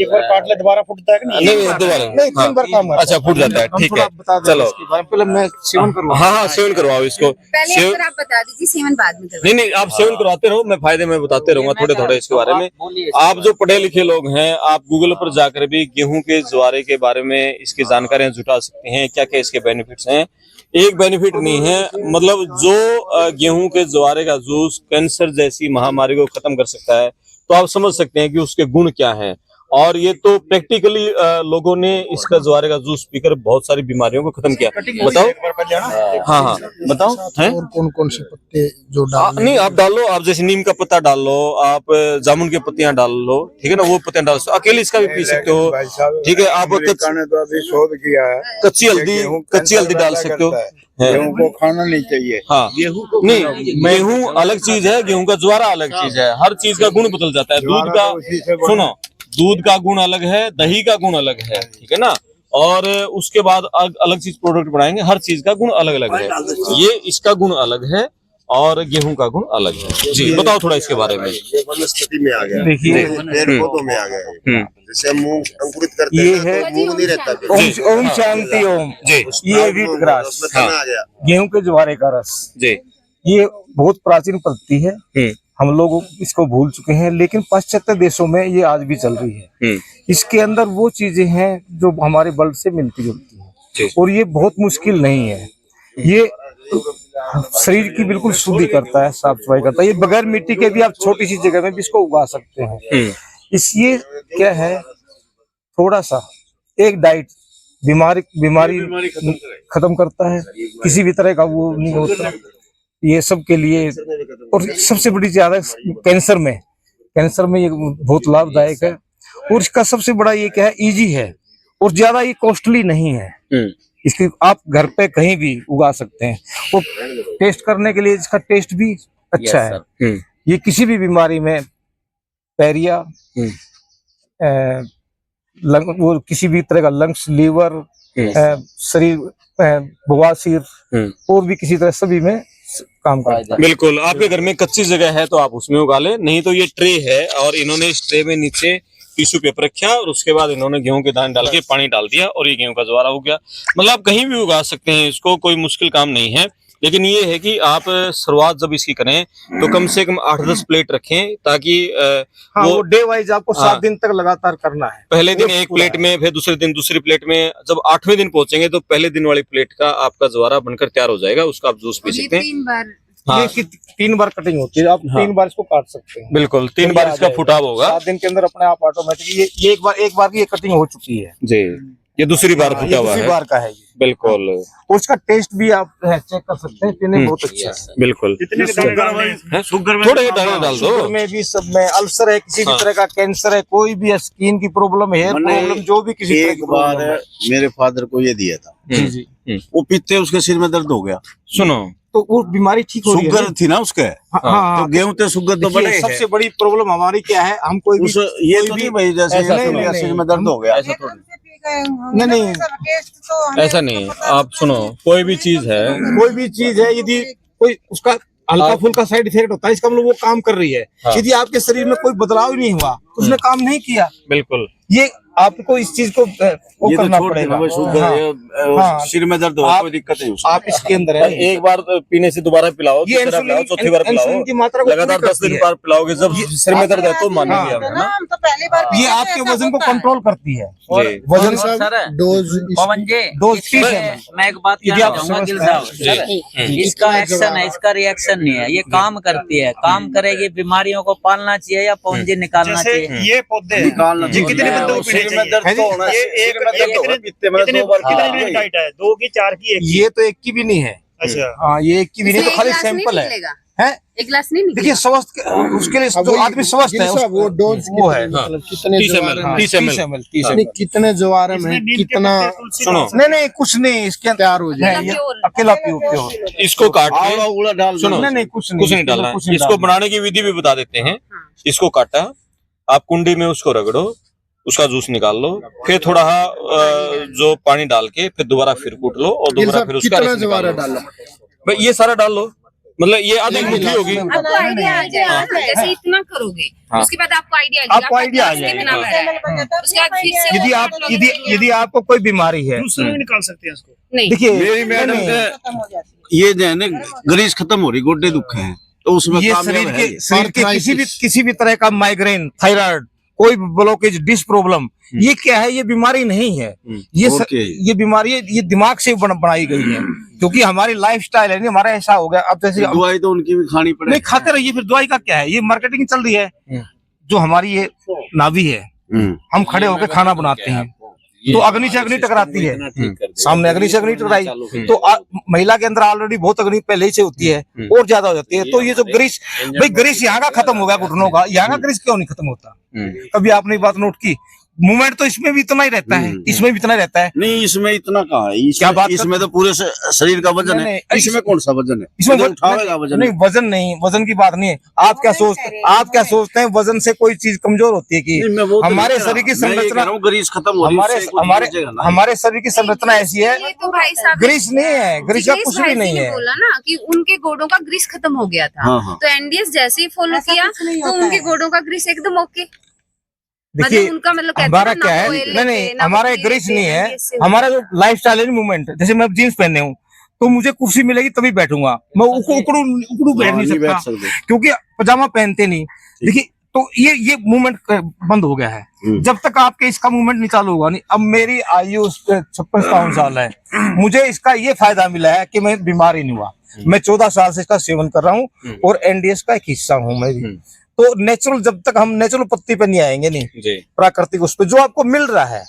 एक बार काट ले दोबारा फूटता है कि नहीं? नहीं दोबारा नहीं, 3 बार काम अच्छा फूट जाता है, ठीक है। चलो पहले मैं सेवन करूँ। हाँ सेवन करवाओ इसको। पहले सेवन- अगर आप बता दीजिए, सेवन बाद में करवाइए। नहीं नहीं, आप सेवन करवाते रहो, मैं फायदे में बताते रहूंगा थोड़े थोड़े इसके बारे में। आप जो पढ़े लिखे लोग हैं, आप गूगल पर जाकर भी गेहूं के ज्वारे के बारे में इसकी जानकारियां जुटा सकते हैं, क्या क्या इसके बेनिफिट्स हैं। एक बेनिफिट नहीं है, मतलब जो गेहूं के ज्वारे का जूस कैंसर जैसी महामारी को खत्म कर सकता है, तो आप समझ सकते हैं कि उसके गुण क्या हैं। और ये तो प्रैक्टिकली लोगों ने इसका ज्वारे का जूस पीकर बहुत सारी बीमारियों को खत्म किया। बताओ। हाँ बताओ हैं? और कौन कौन से पत्ते जो नहीं आप डाल लो, आप जैसे नीम का पत्ता डाल लो, आप जामुन की पत्तियां डाल लो, ठीक है ना, वो पत्तियां डाल सकते हो, अकेले इसका भी पी सकते हो, ठीक है। आप ने तो अभी शोध किया है, कच्ची हल्दी डाल सकते हो। गेहूं को खाना नहीं चाहिए। हाँ नहीं, गेहूं अलग चीज है, गेहूं का ज्वारा अलग चीज है, हर चीज का गुण बदल जाता है। दूध का सुनो, दूध का गुण अलग है, दही का गुण अलग है, ठीक है ना, और उसके बाद अलग चीज प्रोडक्ट बनाएंगे, हर चीज का गुण अलग अलग है। ये इसका गुण अलग है और गेहूं का गुण अलग है। जी बताओ थोड़ा इसके बारे में। ये वनस्पति में आ गया, देखिए पेड़ पौधों में आ गया। जैसे मूंग अंकुरित करते ये हैं है तो मूंग नहीं रहता फिर। ओम शांति ओम। जी ये व्हीट ग्रास, उसमें तना आ गया। गेहूं के ज्वारे का रस, जी ये बहुत प्राचीन पद्धति है। हम लोग इसको भूल चुके हैं, लेकिन पाश्चात्य देशों में ये आज भी चल रही है। इसके अंदर वो चीजें हैं जो हमारे ब्लड से मिलती जुलती हैं, और ये बहुत मुश्किल नहीं है। ये शरीर की बिल्कुल शुद्धि करता है, साफ सफाई करता है। ये बगैर मिट्टी के भी आप छोटी सी जगह में भी इसको उगा सकते हैं। इसलिए क्या है, थोड़ा सा एक डाइट बीमारी खत्म करता है, किसी भी तरह का वो नहीं होता। ये सब के लिए, और सबसे बड़ी ज्यादा कैंसर में ये बहुत लाभदायक है। और इसका सबसे बड़ा ये क्या है, इजी है और ज्यादा ये कॉस्टली नहीं है। इसकी आप घर पे कहीं भी उगा सकते हैं। वो टेस्ट करने के लिए इसका टेस्ट भी अच्छा है। ये किसी भी बीमारी में, पैरिया, वो किसी भी तरह का लंग्स, लीवर, शरीर, बवासीर, और भी किसी तरह सभी में काम करता है। बिल्कुल, आपके घर में कच्ची जगह है तो आप उसमें उगा ले, नहीं तो ये ट्रे है और इन्होंने इस ट्रे में नीचे टिश्यू पेपर रखा और उसके बाद इन्होंने गेहूं के दाने डाल के पानी डाल दिया और ये गेहूं का ज्वारा हो गया। मतलब आप कहीं भी उगा सकते हैं इसको, कोई मुश्किल काम नहीं है। लेकिन ये है कि आप शुरुआत जब इसकी करें तो कम से कम 8-10 प्लेट रखें, ताकि हाँ, वो डे वाइज आपको 7 दिन तक लगातार करना है। पहले दिन एक प्लेट में, फिर दूसरे दिन दूसरी प्लेट में, जब 8वें दिन पहुंचेंगे तो पहले दिन वाली प्लेट का आपका ज्वारा बनकर तैयार हो जाएगा, उसका आप जूस पी सकते हैं। 3 बार हाँ। ये 3 बार कटिंग होती है, आप 3 बार इसको काट सकते हैं। बिल्कुल 3 बार इसका फुटाव होगा। 7 दिन के अंदर अपने आप ऑटोमेटिक ये एक बार की ये कटिंग हो चुकी है जी, ये दूसरी बार फुटा हुआ दूसरी है। बार का है ये। बिल्कुल, और उसका टेस्ट भी आप चेक कर सकते हैं, पीने में बहुत अच्छा है। बिल्कुल। थोड़े दाने डाल दो। शुगर में भी, सब में, अल्सर है, किसी भी तरह का कैंसर है, कोई भी स्किन की प्रॉब्लम, हेयर प्रॉब्लम, जो भी किसी तरह की एक बार प्रॉब्लम है। मेरे फादर को ये दिया था, जी जी, वो पीते उसके सिर में दर्द हो गया। सुनो, तो वो बीमारी ठीक हो रही है। शुगर थी ना उसके, हाँ, हाँ, तो गेहूं ते शुगर तो देखिए, बड़े सबसे बड़ी प्रॉब्लम हमारी क्या है, हम कोई भी ये तो नहीं भाई, जैसे ऐसा नहीं, तो नहीं, सिर में दर्द हो गया। नहीं, ऐसा नहीं। आप सुनो, कोई भी चीज है, कोई भी चीज है, यदि कोई उसका हल्का फुल्का साइड इफेक्ट होता है, इसका मतलब वो काम कर रही है। यदि आपके शरीर में कोई बदलाव ही नहीं हुआ तो उसने काम नहीं किया। बिल्कुल। ये आपको इस चीज को वो ये तो करना छोड़ पड़ेगा। देना, शुगर हाँ। सिर में दर्द हो, कोई दिक्कत नहीं उसको। आप इसके अंदर है, एक बार पीने से दोबारा पिलाओ, ये तीसरा पिलाओ, चौथी बार इंसुलिन पिलाओ, की मात्रा को लगातार पूरी 10 दिन करती है। बार पिलाओगे, जब सिर में दर्द है तो मानेंगे आप, है ना? हम तो पहली बार ये आपके वजन को कंट्रोल करती है। जी। वजन सर डोज पवन जी, डोज इसमें 30 ml। मैं एक बात यदि कहना आप चाहूंगा गिल समझते साहब, सर, इसका एक्शन है, इसका रिएक्शन नहीं है। ये काम करती है, काम करेगी। बीमारियों को पालना चाहिए या पवन जी निकालना चाहिए? ये पौधे निकालना जी, कितने बंदों को पीने सिर में दर्द तो होना, ये सिर में दर्द होगा, पीते में 2 बार पिला दिया। डाइट है? 2 की 4 की, ये तो 1 की भी नहीं है। अच्छा, हाँ, ये 1 की भी नहीं, तो खाली सैंपल है। हैं? एक गिलास नहीं निकलेगा। देखिए, स्वस्थ उसके लिए जो आदमी स्वस्थ है, वो डोज वो है। कितने 30 ml, 30 ml। कितने ज्वार में कितना, सुनो, नहीं कुछ नहीं, इसके तैयार हो जाए, ये अकेला प्योर। इसको काट के, आवड़ा उड़ा डाल दो। सुनो, नहीं कुछ कुछ नहीं डालना। कुछ नहीं इसको डालना। बनाने की विधि भी बता देते हैं। इसको काटा, आप कुंडी में उसको रगड़ो, उसका जूस निकाल लो, फिर थोड़ा जो पानी डाल के फिर दोबारा फिर कूट लो और दोबारा फिर उसका रस निकाल लो। भाई ये सारा डाल लो, मतलब ये अधिक मुखी होगी। आपको आइडिया आ जाएगा, जैसे इतना करोगे उसके बाद आपको आइडिया आपको आइडिया आ जाएगा। उसके बाद फिर से यदि आप यदि आपको कोई बीमारी है, निकाल सकते हैं इसको। नहीं, देखिए मेरी मैडम ये जो है ना ग्रीस खत्म हो रही, गोड्डे दुख है तो उसमें ये कामयाब है ये। शरीर के किसी भी तरह का माइग्रेन, थायराइड, कोई ब्लॉकेज, डिस्क प्रॉब्लम, ये क्या है? ये बीमारी नहीं है, ये बीमारी ये दिमाग से बनाई गई है, क्योंकि हमारी लाइफस्टाइल है नहीं, हमारा ऐसा हो गया। अब जैसे दवाई तो उनकी भी खानी पड़ेगी, नहीं खाते रहिए, फिर दवाई का क्या है? ये मार्केटिंग चल रही है। जो हमारी ये नाभि है, हम खड़े होकर खाना बनाते हैं तो अग्नि से अग्नि टकराती है, सामने अग्नि से अग्नि टकराई तो महिला के अंदर ऑलरेडी बहुत अग्नि पहले ही से होती है और ज्यादा हो जाती है। तो ये जो ग्रीस, भाई ग्रीस यहाँ का खत्म हो गया, घुटनों का, यहाँ का ग्रीस क्यों नहीं खत्म होता? कभी आपने बात नोट की? मूवमेंट तो इसमें भी इतना ही रहता है, इसमें भी इतना ही रहता है। नहीं इसमें इतना कहाँ है, क्या बात इसमें तो पूरे शरीर का वजन है, इसमें कौन सा वजन है? इसमें उठावेगा वजन नहीं, वजन नहीं, वजन की बात नहीं है। आप क्या सोचते हैं वजन से कोई चीज कमजोर होती है? कि हमारे शरीर की संरचना, ग्रीस खत्म हो रही, हमारे शरीर की संरचना ऐसी है, ये तो भाई साहब ग्रीस नहीं है, ग्रीस का कुछ भी नहीं है। बोला ना कि उनके गोडों का ग्रीस खत्म हो गया था, तो एनडीएस जैसे ही फॉलो किया तो उनके गोडों का ग्रीस एकदम ओके। देखिए उनका मतलब कहते हमारा हैं ना, क्या है, ना oil नहीं लेते, ना हमारा कुछ ग्रीस लेते, नहीं है, ऐसे हमारा जो लाइफस्टाइल है मूवमेंट। जैसे मैं जीन्स पहने हूँ तो मुझे कुर्सी मिलेगी तभी बैठूंगा, मैं उकड़ू बैठ नहीं सकता क्योंकि पजामा पहनते नहीं। देखिए तो ये मूवमेंट बंद हो गया है। जब तक आपके इसका मूवमेंट नहीं चालू होगा नहीं। अब मेरी आयु 56-57 साल है, मुझे इसका ये फायदा मिला है कि मैं बीमार ही नहीं हुआ। मैं 14 साल से इसका सेवन कर रहा हूँ और एनडीएस का एक हिस्सा हूँ मैं भी। तो नेचुरल, जब तक हम नेचुरल पत्ती पे नहीं आएंगे नहीं, प्राकृतिक उस पे जो आपको मिल रहा है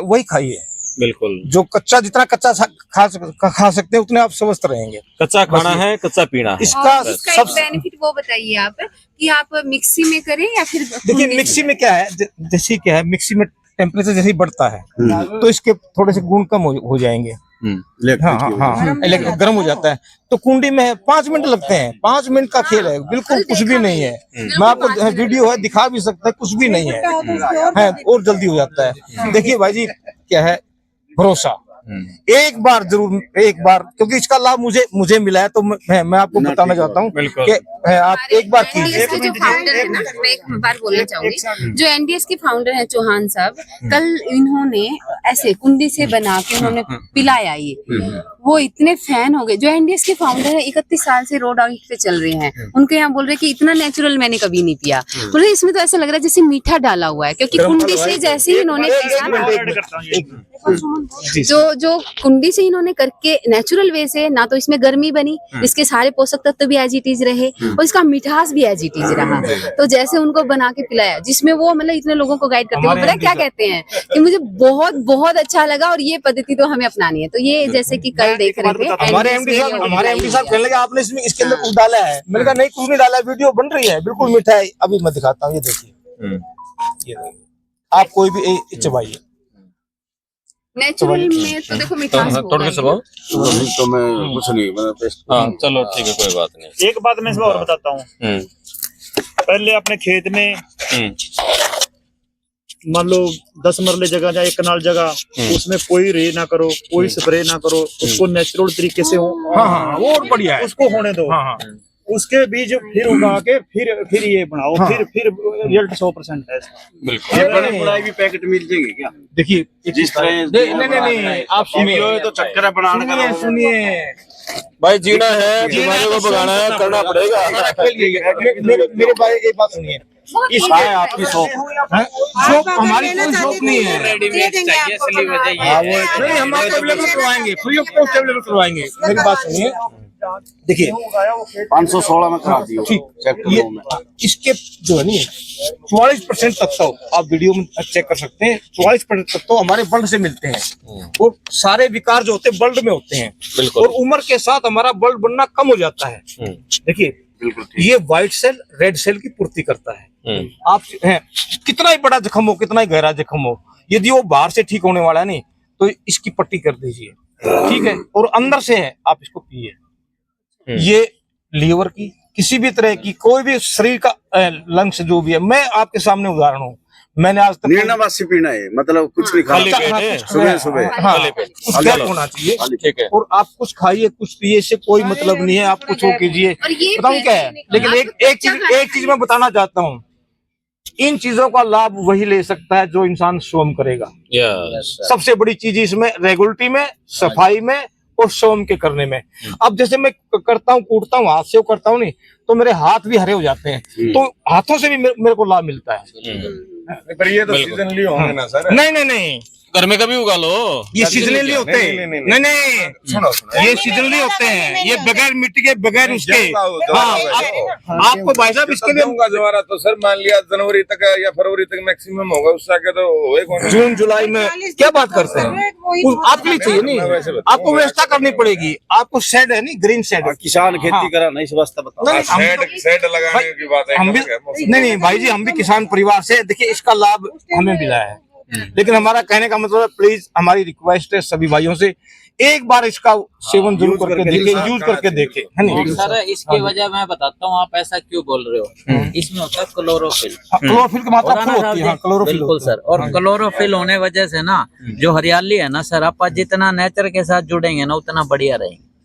वही खाइए। बिल्कुल, जो कच्चा, जितना कच्चा खा सकते हैं उतने आप स्वस्थ रहेंगे। कच्चा खाना है, कच्चा पीना है। इसका एक बेनिफिट वो बताइए आप कि आप मिक्सी में करें या फिर देखिए मिक्सी में क्या है, जैसे क्या है, मिक्सी में टेम्परेचर जैसे ही बढ़ता है तो इसके थोड़े से गुण कम हो जाएंगे। हाँ, गर्म हो जाता है। तो कुंडी में 5 मिनट लगते हैं, 5 मिनट का खेल है, बिल्कुल कुछ भी नहीं है। मैं आपको वीडियो है दिखा भी सकता है, कुछ भी नहीं है और जल्दी हो जाता है। देखिए भाई जी क्या है, भरोसा एक बार जरूर, एक बार, क्योंकि इसका लाभ मुझे मिला है तो मैं आपको बताना चाहता हूँ कि आप एक बार कीजिए। जो फाउंडर है ना, मैं एक बार बोलना चाहूंगी, जो एनडीएस के फाउंडर है चौहान साहब, कल इन्होंने ऐसे कुंडी से बना के उन्होंने पिलाया ये, वो इतने फैन हो गए। जो एनडीएस के फाउंडर है 31 साल से रोड आउट पे चल रहे हैं, उनके यहाँ बोल रहे कि इतना नेचुरल मैंने कभी नहीं पिया। बोल रहे इसमें तो ऐसा लग रहा है जैसे मीठा डाला हुआ है, क्योंकि कुंडी से जैसे ही इन्होंने जो कुंडी से इन्होंने करके नेचुरल वे से, ना तो इसमें गर्मी बनी, इसके सारे पोषक तत्व भी एज इट इज रहे और इसका मिठास भी एज इट इज रहा। तो जैसे उनको बना के पिलाया, जिसमें वो मतलब इतने लोगों को गाइड करते हैं, वो पता क्या कहते हैं कि मुझे बहुत बहुत अच्छा लगा और ये पद्धति तो हमें अपनानी है। तो ये जैसे कि कल देख रहे थे हमारे एमडी साहब कहने लगे आपने इसके अंदर कुछ डाला है। मैंने कहा नहीं, कुछ नहीं डाला, वीडियो बन रही है, बिल्कुल मीठा है। अभी मैं दिखाता हूँ, ये देखिए, आप कोई भी चबाइए, नेचुरल में तो देखो मिठास थोड़ा सा चबाओ। तो मैं कुछ नहीं, हाँ चलो ठीक है, कोई बात नहीं। एक बात मैं इसमें और बताता हूँ। पहले अपने खेत में मान लो 10 मरले जगह या 1 कनाल जगह, उसमें कोई रे ना करो, कोई स्प्रे ना करो, उसको नेचुरल तरीके से हो। हाँ, वो बढ़िया है, उसको होने दो। उसके बीज फिर उगा के फिर ये बनाओ। फिर रिजल्ट 100% है। बिल्कुल भी पैकेट मिल जाएंगे क्या? देखिए जिस तरह नहीं, आप सुनिए तो चक्कर है बनाने का। सुनिए भाई, जीना है, बीमारियों को भगाना है, करना पड़ेगा। मेरे भाई एक बात सुनिए, इस है आपकी शॉप, हमारी कोई शॉप नहीं है, नहीं हम आपको अवेलेबल करवाएंगे, फ्री ऑफ कॉस्ट अवेलेबल करवाएंगे। मेरी बात सुनिए, देखिए 516 में करा दियो। ये इसके जो है नहीं 44% तक तो आप वीडियो में चेक कर सकते हैं, 44% तक तो हमारे ब्लड से मिलते हैं। और सारे विकार जो होते हैं ब्लड में होते हैं, और उम्र के साथ हमारा ब्लड बनना कम हो जाता है। देखिए ये व्हाइट सेल रेड सेल की पूर्ति करता है। आप हैं कितना ही बड़ा जख्म हो, कितना ही गहरा जख्म हो, यदि वो बाहर से ठीक होने वाला है नहीं तो इसकी पट्टी कर दीजिए, ठीक है, और अंदर से है आप इसको पिए। ये लीवर की किसी भी तरह की कोई भी शरीर का लंग्स जो भी है, मैं आपके सामने उदाहरण हूँ, मैंने आज तक निर्नावासी पीना है, मतलब कुछ नहीं खाली खाना, पेट है। सुबह सुबह हाँ, खाली पेट। कुछ गैप होना चाहिए। ठीक है। और आप कुछ खाइए कुछ पिए, इससे कोई मतलब नहीं है, आप कुछ वो कीजिए। और ये बताऊं क्या है, लेकिन एक चीज मैं बताना चाहता हूँ, इन चीजों का लाभ वही ले सकता है जो इंसान स्वयं करेगा। यस। सबसे बड़ी चीज इसमें रेगुलरिटी में, सफाई में और स्वयं के करने में। अब जैसे मैं करता हूँ, कूटता हूँ, हाथ से वो करता हूँ नहीं, तो मेरे हाथ भी हरे हो जाते हैं, तो हाथों से भी मेरे को लाभ मिलता है। पर ये तो सीजनली होंगे ना सर। नहीं, घर में कभी उगा लो। ये सीजनली होते हैं। नहीं, सुनो ये सीजनली होते हैं, ये बगैर मिट्टी के, बगैर उसके। हाँ, आपको भाई साहब इसके लिए दोबारा तो सर मान लिया जनवरी तक या फरवरी तक मैक्सिमम होगा, उससे आगे तो होएगा। जून जुलाई में क्या बात करते हैं, आपके लिए चाहिए नहीं, आपको व्यवस्था करनी पड़ेगी। आपको शेड है नहीं, ग्रीन शेड। किसान खेती करा नहीं, इस वास्ते बताओ। शेड लगाने की बात है। हम भी नहीं भाई जी, हम भी किसान परिवार से, देखिए इसका लाभ हमें मिला है, लेकिन हमारा कहने का मतलब है, प्लीज हमारी रिक्वेस्ट है सभी भाइयों से, एक बार इसका सेवन जरूर करके देखें, यूज करके देखें, है नहीं। सर इसकी वजह मैं बताता हूँ, आप ऐसा क्यों बोल रहे हो। इसमें होता है क्लोरोफिल। क्लोरोफिल की मात्रा खूब होती है। क्लोरोफिल बिल्कुल सर, और क्लोरोफिल होने वजह से ना जो हरियाली है ना सर, आप जितना नेचर के साथ जुड़ेंगे ना उतना बढ़िया रहेंगे।